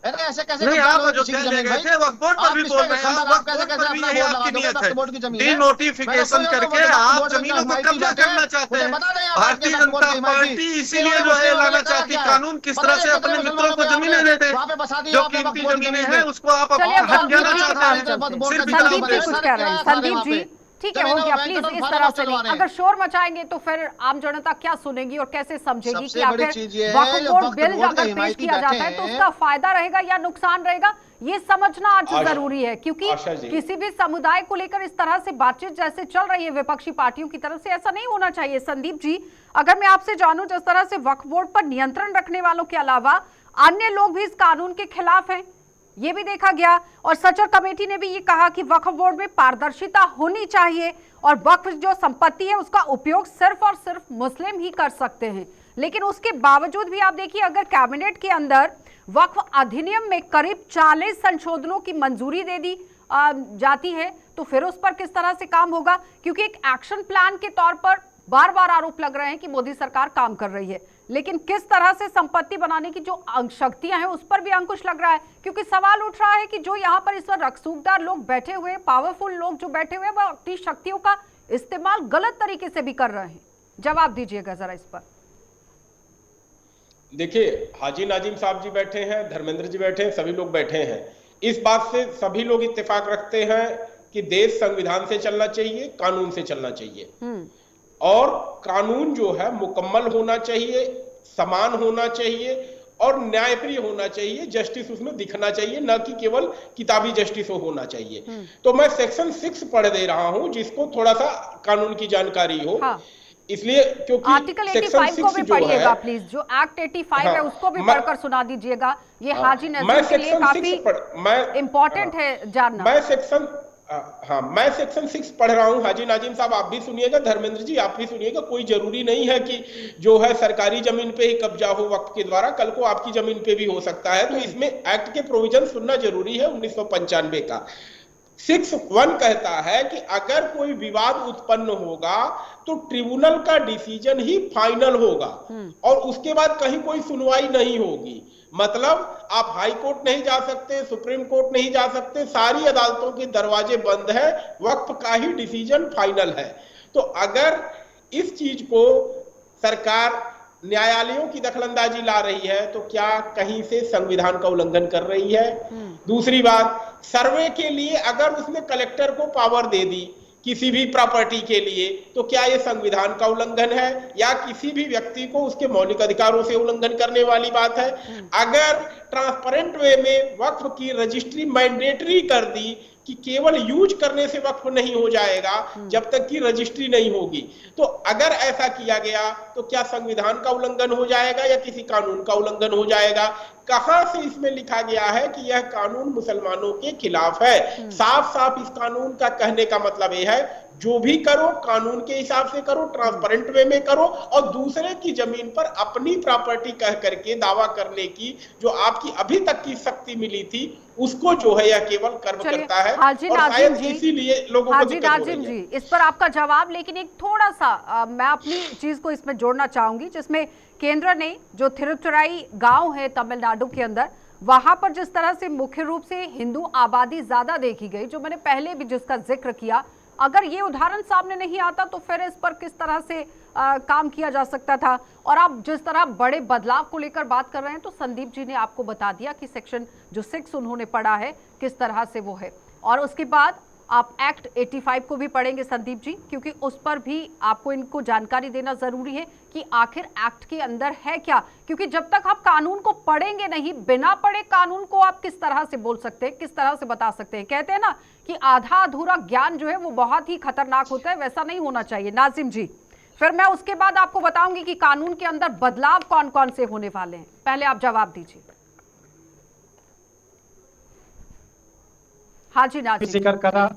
अरे ऐसे कैसे नहीं, कब्जा आप लोगे जो किसी की कह जमीन गए भाई? थे वक्त बोर्ड पर आप भी किस बोल पे रहे हैं। खबर, वक्त आप कैसे बोर्ड कैसे पर भी अपना यही वोट लगा आपकी दोगे? नियत वक्त है। बोर्ड की जमीन है। डिनोटिफिकेशन मैंने करके वक्त आप बोर्ड में जमीनों को हिमायती कब्जा बैठे हैं। करना चाहते मुझे हैं। बता दें आप भारतीय वक्त बोर्ड जनता की हिमायती। पार्टी इसीलिए जो है लाना चाहती कानून किस तरह से अपने मित्रों को जमीनें दे दे। वहाँ पे बसा दी जो आपने वक्त कीमती बोर्ड की जमीनें जमीन हैं में। उसको आप चलिए अब संदीप हथियाना जी के चाहते पास हैं। चलते हैं। सिर्फ संदीप जी इतना कुछ कह रहे हैं। संदीप जी ठीक है, हो गया, प्लीज इस तरह से नहीं। अगर शोर मचाएंगे तो फिर आम जनता क्या सुनेगी और कैसे समझेगी कि सबसे बड़ी चीज ये आखिर है, वक्फ जो बोर्ड वक्फ बिल बोर्ड के अगर पेश हिमायती किया जाता है बैठे तो हैं। उसका फायदा रहेगा या नुकसान रहेगा, ये समझना आज जरूरी है। क्योंकि आशा जी। किसी भी समुदाय को लेकर इस तरह से बातचीत जैसे चल रही है विपक्षी पार्टियों की तरफ से, ऐसा नहीं होना चाहिए। संदीप जी, अगर मैं आपसे जानूं, जिस तरह से वक्फ बोर्ड पर नियंत्रण रखने वालों के अलावा अन्य लोग भी इस कानून के खिलाफ हैं, ये भी देखा गया। और सचर कमेटी ने भी ये कहा कि वक्फ बोर्ड में पारदर्शिता होनी चाहिए और वक्फ जो संपत्ति है उसका उपयोग सिर्फ और सिर्फ मुस्लिम ही कर सकते हैं। लेकिन उसके बावजूद भी आप देखिए, अगर कैबिनेट के अंदर वक्फ अधिनियम में करीब 40 संशोधनों की मंजूरी दे दी जाती है तो फिर उस पर किस तरह से काम होगा? क्योंकि एक एक्शन प्लान के तौर पर बार बार आरोप लग रहे हैं कि मोदी सरकार काम कर रही है, लेकिन किस तरह से संपत्ति बनाने की जो शक्तियां हैं उस पर भी अंकुश लग रहा है। क्योंकि सवाल उठ रहा है कि जो यहाँ पर इस वक्त रसूखदार लोग बैठे हुए, पावरफुल लोग जो बैठे हुए, वह अपनी शक्तियों का इस्तेमाल गलत तरीके से भी कर रहे हैं। जवाब दीजिएगा जरा इस पर। देखिए, हाजी नाजिम साहब जी बैठे हैं, धर्मेंद्र जी बैठे हैं, सभी लोग बैठे हैं। इस बात से सभी लोग इत्तेफाक रखते हैं कि देश संविधान से चलना चाहिए, कानून से चलना चाहिए और कानून जो है मुकम्मल होना चाहिए, समान होना चाहिए और न्यायप्रिय होना चाहिए। जस्टिस उसमें दिखना चाहिए, न कि केवल किताबी जस्टिस होना चाहिए। तो मैं सेक्शन 6 पढ़ दे रहा हूं जिसको थोड़ा सा कानून की जानकारी हो। हाँ। इसलिए क्योंकि आर्टिकल 85 को भी पढ़िएगा प्लीज, जो एक्ट 85 है उसको भी पढ़कर सुना दीजिएगा। ये हाजी नजीर के लिए काफी इंपॉर्टेंट है जानना। मैं सेक्शन 6 पढ़ रहा हूं। हाजी नाजिम साहब आप भी सुनिएगा, धर्मेंद्र जी आप भी सुनिएगा। कोई जरूरी नहीं है कि जो है सरकारी जमीन पे ही कब्जा हो वक्फ के द्वारा, कल को आपकी जमीन पे भी हो सकता है। तो इसमें एक्ट के प्रोविजन सुनना जरूरी है 1995 का। 6(1) कहता है कि अगर कोई विवाद उत्पन्न होगा तो ट्रिब्यूनल का डिसीजन ही फाइनल होगा और उसके बाद कहीं कोई सुनवाई नहीं होगी। मतलब आप हाई कोर्ट नहीं जा सकते, सुप्रीम कोर्ट नहीं जा सकते, सारी अदालतों के दरवाजे बंद है, वक्फ का ही डिसीजन फाइनल है। तो अगर इस चीज को सरकार न्यायालयों की दखलंदाजी ला रही है तो क्या कहीं से संविधान का उल्लंघन कर रही है? दूसरी बात, सर्वे के लिए अगर उसने कलेक्टर को पावर दे दी किसी भी प्रॉपर्टी के लिए तो क्या यह संविधान का उल्लंघन है या किसी भी व्यक्ति को उसके मौलिक अधिकारों से उल्लंघन करने वाली बात है? अगर ट्रांसपेरेंट वे में वक्फ की रजिस्ट्री मैंडेटरी कर दी कि केवल यूज करने से वक्फ नहीं हो जाएगा जब तक कि रजिस्ट्री नहीं होगी, तो अगर ऐसा किया गया तो क्या संविधान का उल्लंघन हो जाएगा या किसी कानून का उल्लंघन हो जाएगा? कहां से इसमें लिखा गया है कि यह कानून मुसलमानों के खिलाफ है? साफ साफ इस कानून का कहने का मतलब यह है जो भी करो कानून के हिसाब से करो, ट्रांसपेरेंट वे में करो और दूसरे की जमीन पर अपनी प्रॉपर्टी कह करके दावा करने की जो आपकी अभी तक की शक्ति मिली थी उसको जो है यह केवल कर्म करता है और शायद इसीलिए लोगों को दिक्कत हो रही है। जी, इस पर आपका जवाब, लेकिन एक थोड़ा सा मैं अपनी चीज को इसमें जोड़ना चाहूंगी, जिसमें केंद्र ने जो थिरुचराई गांव है तमिलनाडु के अंदर, वहां पर जिस तरह से मुख्य रूप से हिंदू आबादी ज्यादा देखी गई, जो मैंने पहले भी जिसका जिक्र किया, अगर ये उदाहरण सामने नहीं आता तो फिर इस पर किस तरह से काम किया जा सकता था। और आप जिस तरह बड़े बदलाव को लेकर बात कर रहे हैं, तो संदीप जी ने आपको बता दिया कि सेक्शन जो 6 उन्होंने पढ़ा है किस तरह से वो है, और उसके बाद आप एक्ट 85 को भी पढ़ेंगे संदीप जी, क्योंकि उस पर भी आपको इनको जानकारी देना जरूरी है कि आखिर एक्ट के अंदर है क्या। क्योंकि जब तक आप कानून को पढ़ेंगे नहीं, बिना पढ़े कानून को आप किस तरह से बोल सकते हैं, किस तरह से बता सकते हैं। कहते हैं ना कि आधा अधूरा ज्ञान जो है वो बहुत ही खतरनाक होता है, वैसा नहीं होना चाहिए। नाजिम जी, फिर मैं उसके बाद आपको बताऊंगी कि कानून के अंदर बदलाव कौन कौन से होने वाले हैं। पहले आप जवाब दीजिए। हाँ जी, नाजिम जिक्र करा।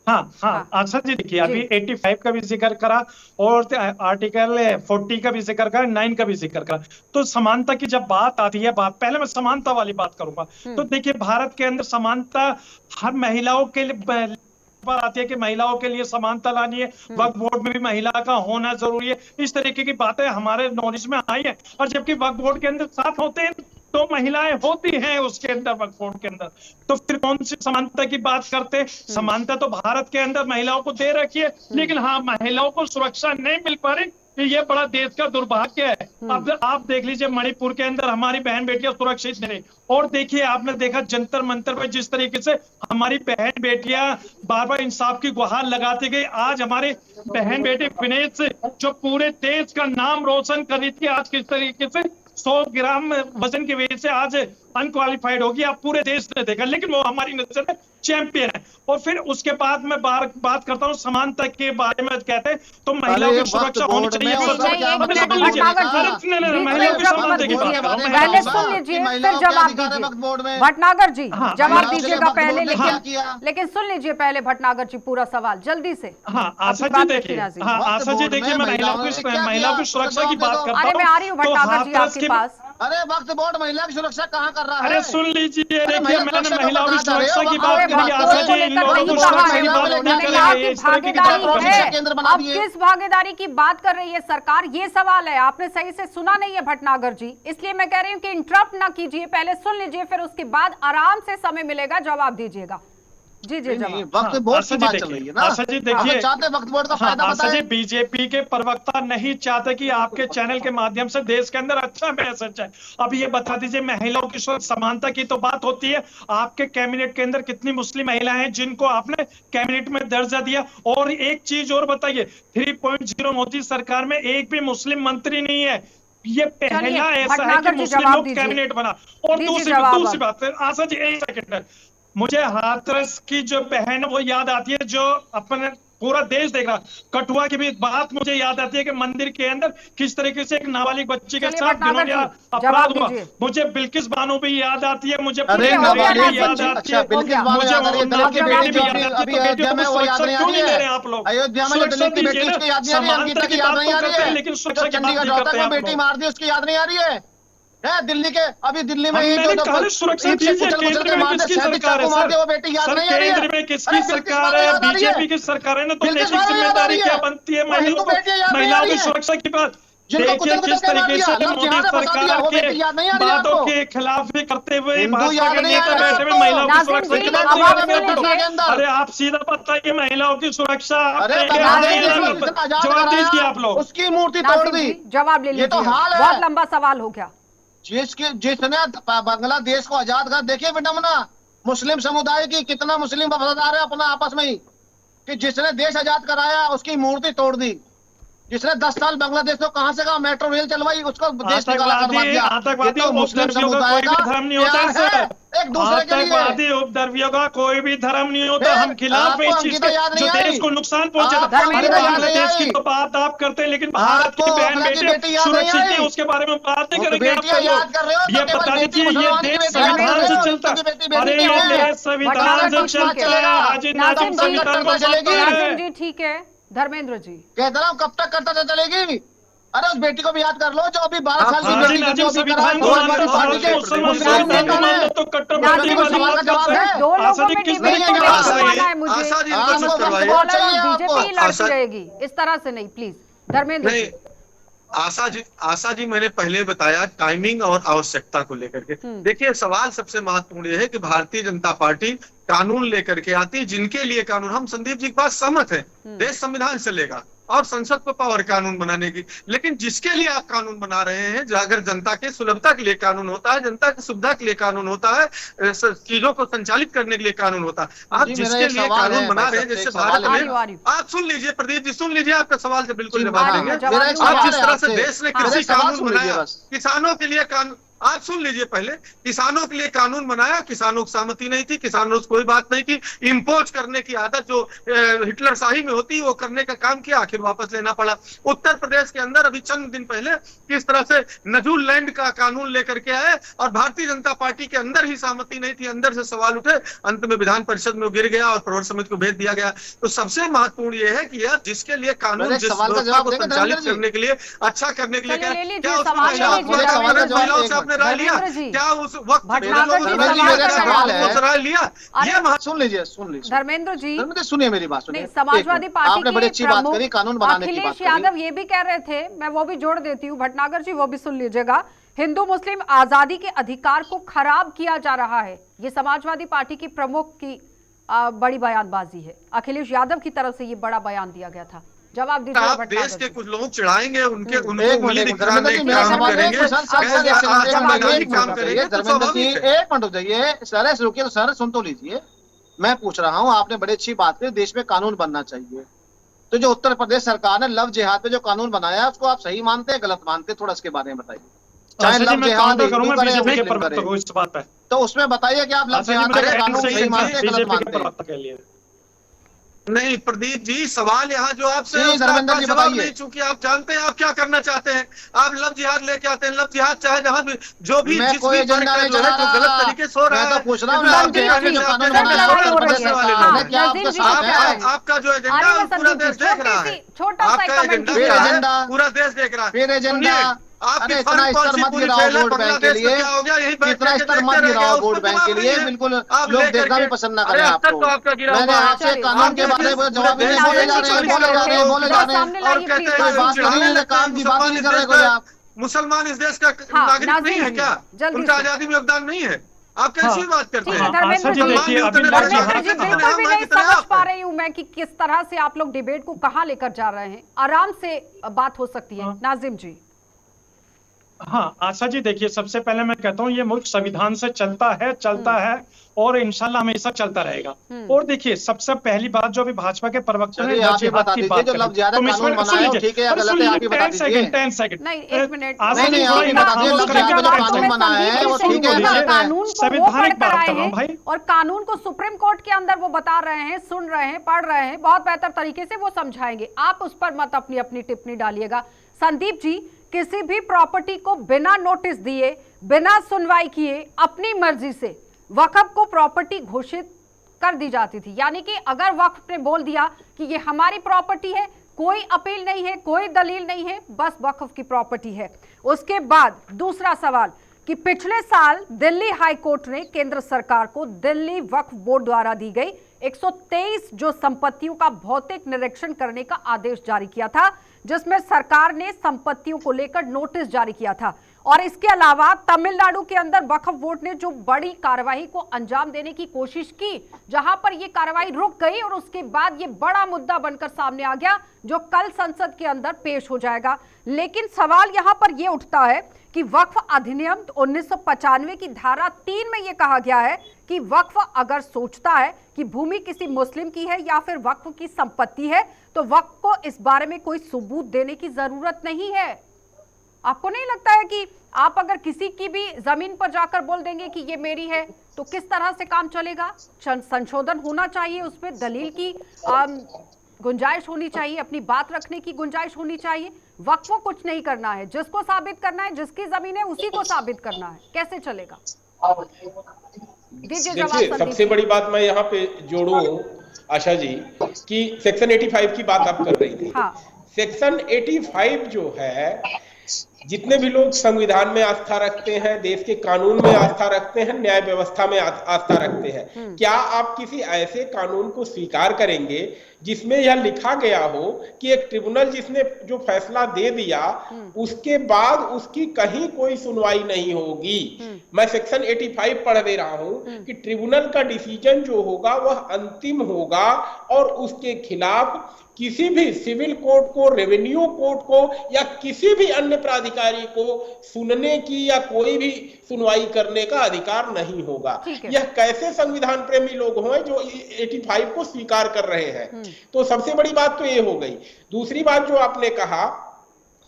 हाँ आशा जी, देखिए अभी 85 का भी जिक्र करा और आर्टिकल 40 का भी जिक्र करा, 9 का भी जिक्र करा। तो समानता की जब बात आती है, पहले मैं समानता वाली बात करूंगा। तो देखिए भारत के अंदर समानता हर महिलाओं के लिए पर आती है कि महिलाओं के लिए समानता लानी है, वक्फ बोर्ड में भी महिला का होना जरूरी है। इस तरीके की बातें हमारे नॉलेज में आई है। और जबकि वक्फ बोर्ड के अंदर साथ होते हैं तो महिलाएं होती हैं उसके अंदर, वक्फ बोर्ड के अंदर, तो फिर कौन सी समानता की बात करते हैं? समानता तो भारत के अंदर महिलाओं को दे रखी है, लेकिन हाँ, महिलाओं को सुरक्षा नहीं मिल पा रही। ये बड़ा देश का दुर्भाग्य है। अब आप देख लीजिए मणिपुर के अंदर हमारी बहन बेटियां सुरक्षित नहीं, और देखिए आपने देखा जंतर मंतर पर जिस तरीके से हमारी बहन बेटियां बार बार इंसाफ की गुहार लगाती गई। आज हमारे बहन बेटी विनेश जो पूरे देश का नाम रोशन कर रही थी, आज किस तरीके से 100 ग्राम वजन की वजह से आज अनक्वालिफाइड होगी। आप पूरे देश ने देखा, लेकिन वो हमारी नजर में चैंपियन है। और फिर उसके बाद मैं बात करता हूँ समानता के बारे में। कहते हैं तो महिलाओं की सुरक्षा होनी चाहिए। महिलाओं की समानता की बात कर रहा पहले सुन लीजिए फिर जवाब दीजिए। भटनागर जी जवाब दीजिएगा पहले, लेकिन सुन लीजिए पहले भटनागर जी पूरा सवाल जल्दी से। हाँ आशा जी देखिए, आशा जी देखिए, मैं महिलाओं की सुरक्षा की बात करता हूँ। अरे मैं आ रही हूँ भटनागर जी आपके पास। अरे वक्फ बोर्ड महिला की सुरक्षा कहाँ कर रहा है? अरे सुन लीजिए, देखिए मैंने महिलाओं की सुरक्षा की बात करी। आशा जी इन लोगों को सुरक्षा की बात नहीं करेंगे, इस तरह की बात है। अब किस भागीदारी की बात कर रही है सरकार, ये सवाल है। आपने सही से सुना नहीं है भटनागर जी, इसलिए मैं कह रही हूँ कि इंटरप्ट ना कीजिए, पहले सुन लीजिए, फिर उसके बाद आराम से समय मिलेगा जवाब दीजिएगा। जी वक्त बोर्ड की बात चल रही है ना। आशा जी देखिए, चाहते वक्त बोर्ड का फायदा आशा जी बीजेपी के प्रवक्ता नहीं चाहते कि आपके चैनल के माध्यम से देश के अंदर अच्छा मैसेज है। अब ये बता दीजिए, महिलाओं की समानता की तो बात होती है, आपके कैबिनेट के अंदर कितनी मुस्लिम महिलाएं हैं जिनको आपने कैबिनेट में दर्जा दिया? और एक चीज और बताइए, 3.0 मोदी सरकार में एक भी मुस्लिम मंत्री नहीं है। ये पहला ऐसा है कि मुस्लिमों का कैबिनेट बना। और दूसरी बात, आशा जी एक सेकंड, मुझे हाथरस की जो बहन वो याद आती है, जो अपने पूरा देश देख रहा। कठुआ की भी बात मुझे याद आती है कि मंदिर के अंदर किस तरीके से एक नाबालिग बच्ची के साथ अपराध हुआ। मुझे बिल्किस बानो भी याद आती है, मुझे याद आती है, आप लोग लेकिन सुरक्षा की बात नहीं करते। बेटी मार दी उसकी याद नहीं आ रही है? दिल्ली के अभी दिल्ली में सुरक्षा केंद्र में किसकी सरकार है सर? केंद्र में किसकी सरकार है? बीजेपी की सरकार है ना। तो नैतिक जिम्मेदारी क्या बनती है महिलाओं की सुरक्षा की बात? देखिए किस तरीके से मोदी सरकार के बातों के खिलाफ भी करते हुए भाजपा के नेता बैठे हुए महिलाओं की सुरक्षा की बात। अरे आप सीधा बताइए, महिलाओं की सुरक्षा जवाब दीजिए आप लोग। उसकी मूर्ति तोड़ दी, जवाब ले लीजिए। तो हाल है, बहुत लंबा सवाल हो गया। जिसने बांग्लादेश को आजाद कर, देखिए विडम्बना मुस्लिम समुदाय की, कितना मुस्लिम वफादार है अपना आपस में ही, कि जिसने देश आजाद कराया उसकी मूर्ति तोड़ दी। जिसने 10 साल बांग्लादेश को कहां से कहां मेट्रो रेल चलवाई, उसको देश निकाला करवा दिया। आतंकवादी मुस्लिम समुदाय का धर्म नहीं होता है। एक दूसरे के लिए आतंकवादी उपद्रवियों का कोई भी धर्म नहीं होता। हम खिलाफ है इस चीज के, जो देश को नुकसान पहुंचाता। बांग्लादेश की तो बात आप करते हैं, लेकिन भारत की बहन बेटी सुरक्षित है उसके बारे में बात नहीं करेंगे आप लोग। ये बता दीजिए, ये देश संविधान से चलता है। अरे ये देश संविधान से चलता है। हाजी नाजिम संविधान को जी ठीक है। धर्मेंद्र जी कहता रहा हूँ, कब तक करता चलेगी? अरे उस बेटी को भी याद कर लो जो अभी 12 साल की बेटी संविधान दो लोगों में बीजेपी लड़ती रहेगी, इस तरह से नहीं। प्लीज धर्मेंद्र जी। आशा जी मैंने पहले बताया टाइमिंग और आवश्यकता को लेकर के। देखिए सवाल सबसे महत्वपूर्ण ये है कि भारतीय जनता पार्टी कानून लेकर के आती है, जिनके लिए कानून, हम संदीप जी की बात सहमत है, देश संविधान चलेगा और संसद को पावर कानून बनाने की, लेकिन जिसके लिए आप कानून बना रहे हैं, अगर जनता के सुलभता के लिए कानून होता है, जनता की सुविधा के लिए कानून होता है, चीजों को संचालित करने के लिए कानून होता है, आप जिसके लिए कानून बना रहे हैं, जैसे भारत में, आप सुन लीजिए प्रदीप जी, सुन लीजिए, आपका सवाल से बिल्कुल जवाब देंगे। आप जिस तरह से देश ने कृषि कानून बनाया, किसानों के लिए कानून, आप सुन लीजिए, पहले किसानों के लिए कानून बनाया, किसानों की सहमति नहीं थी, किसानों से कोई बात नहीं की, इंपोज करने की आदत जो हिटलर शाही में होती है वो करने का काम किया, आखिर वापस लेना पड़ा। उत्तर प्रदेश के अंदर अभी चंद दिन पहले किस तरह से नजूल लैंड का कानून लेकर के आए और भारतीय जनता पार्टी के अंदर ही सहमति नहीं थी, अंदर से सवाल उठे, अंत में विधान परिषद में गिर गया और प्रवर समिति को भेज दिया गया। तो सबसे महत्वपूर्ण ये है कि यार जिसके लिए कानून, जिस व्यवस्था को संचालित करने के लिए, अच्छा करने के लिए, क्या राय लिया, क्या उस वक्त राय लिया, ये सुन लीजिए धर्मेंद्र जी, सुनिए मेरी बात, सुनिए। समाजवादी पार्टी आपने बड़ी अच्छी बात करी, कानून बनाने की बात अखिलेश यादव ये भी कह रहे थे, मैं वो भी जोड़ देती हूँ, भटनागर जी वो भी सुन लीजिएगा, हिंदू मुस्लिम आजादी के अधिकार को खराब किया जा रहा है, ये समाजवादी पार्टी की प्रमुख की बड़ी बयानबाजी है। अखिलेश यादव की तरफ से ये बड़ा बयान दिया गया था। जवाब दीजिए। आप देश के कुछ लोग चिढ़ाएंगे, उनको उंगली दिखाने का काम करेंगे, काम करेंगे। धर्मेंद्र जी एक मिनट रुकिए, सर रुकिए, तो सर सुन तो लीजिए, मैं पूछ रहा हूँ, आपने बड़ी अच्छी बात की, देश में कानून बनना चाहिए, तो जो उत्तर प्रदेश सरकार ने लव जिहाद पे जो कानून बनाया उसको आप सही मानते हैं, गलत मानते हैं, थोड़ा इसके बारे में बताइए। चाहे लव जिहाद इस बात पे, तो उसमें बताइए कि आप लव जिहाद का कानून सही मानते हैं, गलत मानते हैं। नहीं प्रदीप जी, सवाल यहाँ जो आपसे जवाब नहीं, चूंकि आप जानते हैं आप क्या करना चाहते हैं, आप लव जिहाद लेके आते हैं, लव जिहाद चाहे जहां भी जो भी जिस भी एजेंडा है जो गलत तरीके से हो रहा है, पूछ रहा हूं आपका जो एजेंडा है पूरा देश देख रहा है, आपका एजेंडा पूरा देश देख रहा है, फिर एजेंडा आपकी इतना स्तर मत गिराओ वोट बैंक के लिए, इतना स्तर मत गिराओ वोट बैंक के लिए, बिल्कुल लोग देखना भी पसंद ना करें आपको। मैंने आपसे कानून के बारे में जवाब नहीं, बोले जा रहे हैं और कहते हैं बात नहीं, काम की बात नहीं कर रहे कोई आप। मुसलमान इस देश का नागरिक नहीं है क्या, उनका आजादी में योगदान नहीं है, आप कैसी बात करते हैं? धर्मेंद्र जी बिल्कुल भी नहीं समझ पा रही हूँ मैं कि किस तरह से आप लोग डिबेट को कहाँ लेकर जा रहे हैं, आराम से बात हो सकती है। नाजिम जी। हाँ आशा जी, देखिए सबसे पहले मैं कहता हूँ ये मुल्क संविधान से चलता है और इंशाल्लाह हमेशा चलता रहेगा। और देखिए सबसे पहली बात जो अभी भाजपा के प्रवक्ता ने लव जिहाद की बात करी, तो मैं इसमें सुन लीजिए 10 सेकंड संवैधानिक बात कर रहा हूँ भाई, और कानून को सुप्रीम कोर्ट के अंदर वो बता रहे हैं, सुन रहे हैं, पढ़ रहे हैं, बहुत बेहतर तरीके से वो समझाएंगे, आप उस पर मत अपनी अपनी टिप्पणी डालिएगा। संदीप जी, किसी भी प्रॉपर्टी को बिना नोटिस दिए, बिना सुनवाई किए, अपनी मर्जी से वक्फ को प्रॉपर्टी घोषित कर दी जाती थी, यानी कि अगर वक्फ ने बोल दिया कि ये हमारी प्रॉपर्टी है, कोई अपील नहीं है, कोई दलील नहीं है, बस वक्फ की प्रॉपर्टी है। उसके बाद दूसरा सवाल कि पिछले साल दिल्ली हाई कोर्ट ने केंद्र सरकार को दिल्ली वक्फ बोर्ड द्वारा दी गई 123 जो संपत्तियों का भौतिक निरीक्षण करने का आदेश जारी किया था, जिसमें सरकार ने संपत्तियों को लेकर नोटिस जारी किया था। और इसके अलावा तमिलनाडु के अंदर वक्फ बोर्ड ने जो बड़ी कार्रवाई को अंजाम देने की कोशिश की, जहां पर यह कार्रवाई रुक गई और उसके बाद यह बड़ा मुद्दा बनकर सामने आ गया, जो कल संसद के अंदर पेश हो जाएगा। लेकिन सवाल यहां पर यह उठता है कि वक्फ अधिनियम 1995 की धारा 3 में यह कहा गया है कि वक्फ अगर सोचता है कि भूमि किसी मुस्लिम की है या फिर वक्फ की संपत्ति है, तो वक्फ को इस बारे में कोई सबूत देने की जरूरत नहीं है। आपको नहीं लगता है कि आप अगर किसी की भी जमीन पर जाकर बोल देंगे कि ये मेरी है, तो किस तरह से काम चलेगा? संशोधन होना चाहिए, उसमें दलील की गुंजाइश होनी चाहिए, अपनी बात रखने की गुंजाइश होनी चाहिए। वक्फ को कुछ नहीं करना है, जिसको साबित करना है, जिसकी जमीन है उसी को साबित करना है, कैसे चलेगा? देखिए सबसे बड़ी बात मैं यहाँ पे जोड़ूं आशा जी कि सेक्शन 85 की बात आप कर रही थी। हाँ। सेक्शन 85 जो है जितने भी लोग संविधान में आस्था रखते हैं, देश के कानून में आस्था रखते हैं, न्याय व्यवस्था में आस्था रखते हैं, क्या आप किसी ऐसे कानून को स्वीकार करेंगे जिसमें यह लिखा गया हो कि एक ट्रिब्यूनल जिसने जो फैसला दे दिया उसके बाद उसकी कहीं कोई सुनवाई नहीं होगी? मैं सेक्शन 85 पढ़ दे रहा हूं कि ट्रिब्यूनल का डिसीजन जो होगा वह अंतिम होगा और उसके खिलाफ किसी भी सिविल कोर्ट को, रेवेन्यू कोर्ट को या किसी भी अन्य प्राधिकारी को सुनने की या कोई भी सुनवाई करने का अधिकार नहीं होगा। यह कैसे संविधान प्रेमी लोग हैं जो 85 को स्वीकार कर रहे हैं? तो सबसे बड़ी बात तो ये हो गई। दूसरी बात जो आपने कहा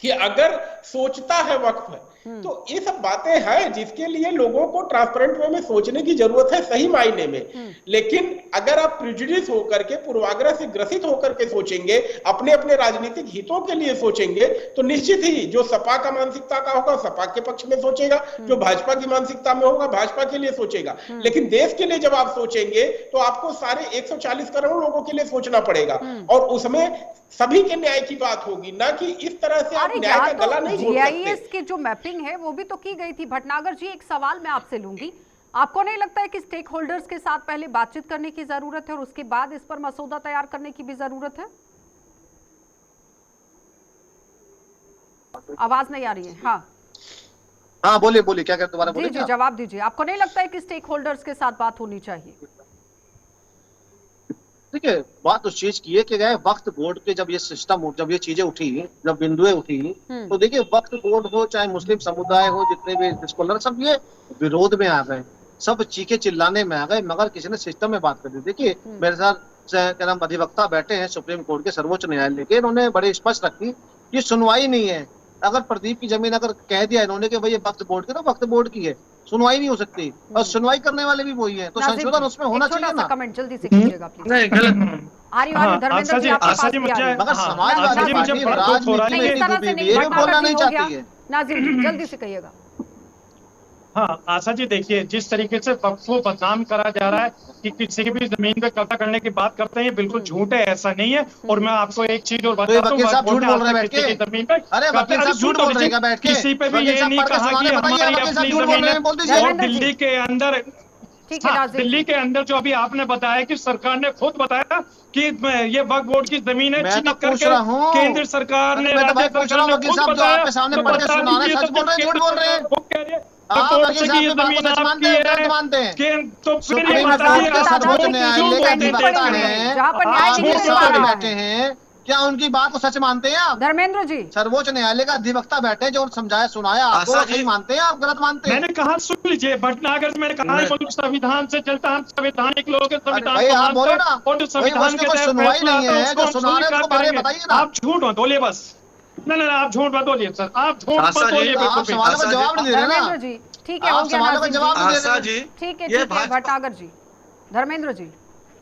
कि अगर सोचता है वक्फ, तो ये सब बातें हैं जिसके लिए लोगों को ट्रांसपेरेंट वे में सोचने की जरूरत है सही मायने में। लेकिन अगर आप प्रिजुडिस होकर के, पूर्वाग्रह से ग्रसित होकर के सोचेंगे, अपने अपने राजनीतिक हितों के लिए सोचेंगे, तो निश्चित ही जो सपा का मानसिकता का होगा सपा के पक्ष में सोचेगा, जो भाजपा की मानसिकता में होगा भाजपा के लिए सोचेगा। लेकिन देश के लिए जब आप सोचेंगे तो आपको सारे 140 करोड़ लोगों के लिए सोचना पड़ेगा और उसमें सभी के न्याय की बात होगी, ना कि इस तरह से आप न्याय का गला नहीं घोट सकते। जीआईएस की जो मैपिंग है वो भी तो की गई थी। भटनागर जी, एक सवाल मैं आपसे लूंगी, आपको नहीं लगता है कि स्टेक होल्डर्स के साथ पहले बातचीत करने की जरूरत है और उसके बाद इस पर मसौदा तैयार करने की भी जरूरत है? आवाज नहीं आ रही है। हाँ बोलिए बोलिए, क्या दोबारा बोलिए? जी जवाब दीजिए। आपको नहीं लगता है कि स्टेक होल्डर्स के साथ बात होनी चाहिए? देखिए, बात उस चीज की है कि गए वक्त बोर्ड के जब ये सिस्टम, जब ये चीजें उठी, जब बिंदुएं उठी, तो देखिए वक्त बोर्ड हो चाहे मुस्लिम समुदाय हो, जितने भी स्कॉलर सब ये विरोध में आ गए, सब चीखे चिल्लाने में आ गए, मगर किसी ने सिस्टम में बात कर दी। देखिए मेरे साथ क्या नाम अधिवक्ता बैठे हैं सुप्रीम कोर्ट के, सर्वोच्च न्यायालय के, इन्होंने बड़े स्पष्ट रखी ये सुनवाई नहीं है। अगर प्रदीप की जमीन अगर कह दिया इन्होंने कि भाई ये वक्त बोर्ड की, तो वक्त बोर्ड की है, सुनवाई नहीं हो सकती, और सुनवाई करने वाले भी वही है, तो संशोधन उसमें होना चाहिए ना। कमेंट जल्दी से कीजिएगा प्लीज। नहीं गलत। धर्मेंद्र जी आपके पास भी आ रहे हैं। मगर समाजवादी पार्टी राजनीति में ये बोलना नहीं चाहती है। नाजिम जी जल्दी से कहिएगा। हाँ आशा जी, देखिए जिस तरीके से वक्फ को बदनाम करा जा रहा है कि किसी की भी जमीन पे कब्जा करने की बात करते हैं, बिल्कुल झूठ है, ऐसा नहीं है। और मैं आपको एक चीज और बता दूं, जमीन पे किसी पे भी ये नहीं कहा कि हमारी अपनी जमीन है। और दिल्ली के अंदर, दिल्ली के अंदर जो अभी आपने बताया कि सरकार ने खुद बताया कि ये वक्फ बोर्ड की जमीन है, चिन्हित करके केंद्र सरकार ने, राज्य सरकार ने खुद बताया। आप जमीन आपकी है, तो फिर ये बैठे हैं, क्या उनकी बात को सच मानते हैं आप? धर्मेंद्र जी, सर्वोच्च न्यायालय का अधिवक्ता बैठे जो समझाया सुनाया आपको, सही मानते हैं आप गलत मानते हैं? मैंने कहा सुन लीजिए भटनागर, मैंने कहा संविधान से चलता, हम संवैधानिक लोग हैं, संविधान आप बोलो ना, और जो संविधान के तहत सुनवाई नहीं है, जो सुना रहे हैं उसको बारे में बताइए ना। आप झूठ मत बोलिए बस। नहीं आप झूठ मत बोलिए सर, आप झूठ मत बोलिए। आप सवालों का जवाब नहीं दे रहे ना जी। ठीक है, हो गया ठीक है भटनागर जी। धर्मेंद्र जी,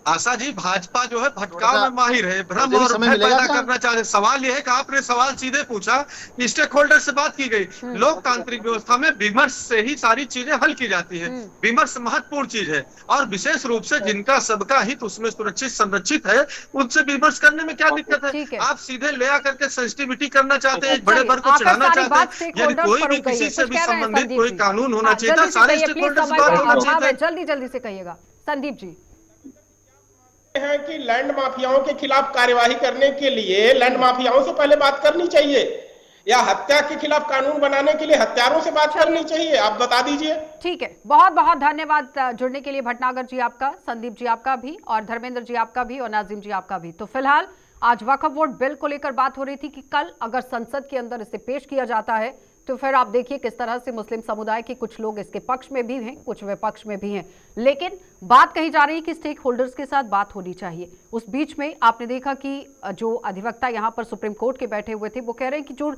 आशा जी, भाजपा जो है भटकाव में माहिर है, भ्रम और भय पैदा करना चाहते हैं। सवाल यह है कि आपने सवाल सीधे पूछा, स्टेक होल्डर से बात की गई। लोकतांत्रिक व्यवस्था में विमर्श से ही सारी चीजें हल की जाती है। विमर्श महत्वपूर्ण चीज है, और विशेष रूप से जिनका सबका हित उसमें सुरक्षित संरक्षित है, उनसे विमर्श करने में क्या दिक्कत है? आप सीधे ले आकर के सेंसिटिविटी करना चाहते हैं, बड़े भर को चढ़ाना चाहते हैं। यदि कोई भी किसी से भी संबंधित कोई कानून होना चाहिए था, सारे स्टेक होल्डर से बात होना चाहिए। जल्दी जल्दी से कहिएगा संदीप जी। है कि लैंड माफियाओं के खिलाफ कार्यवाही करने के लिए लैंड माफियाओं से पहले बात करनी चाहिए, या हत्या के खिलाफ कानून बनाने के लिए हत्यारों से बात करनी चाहिए? आप बता दीजिए। ठीक है, बहुत बहुत धन्यवाद जुड़ने के लिए भटनागर जी आपका, संदीप जी आपका भी, और धर्मेंद्र जी आपका भी, और नाजिम जी आपका भी। तो फिलहाल आज वक्फ बोर्ड बिल को लेकर बात हो रही थी कि कल अगर संसद के अंदर इसे पेश किया जाता है तो फिर आप देखिए किस तरह से मुस्लिम समुदाय के कुछ लोग इसके पक्ष में भी हैं, कुछ विपक्ष में भी हैं। लेकिन बात कही जा रही है कि स्टेक होल्डर्स के साथ बात होनी चाहिए। उस बीच में आपने देखा कि जो अधिवक्ता यहाँ पर सुप्रीम कोर्ट के बैठे हुए थे वो कह रहे हैं कि जो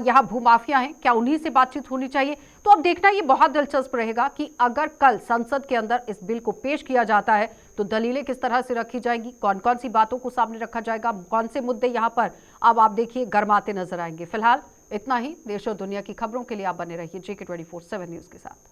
यहाँ भूमाफिया हैं, क्या उन्हीं से बातचीत होनी चाहिए? तो अब देखना ये बहुत दिलचस्प रहेगा कि अगर कल संसद के अंदर इस बिल को पेश किया जाता है तो दलीलें किस तरह से रखी जाएंगी, कौन कौन सी बातों को सामने रखा जाएगा, कौन से मुद्दे यहाँ पर अब आप देखिए गरमाते नजर आएंगे। फिलहाल इतना ही। देश और दुनिया की खबरों के लिए आप बने रहिए JK24/7 न्यूज के साथ।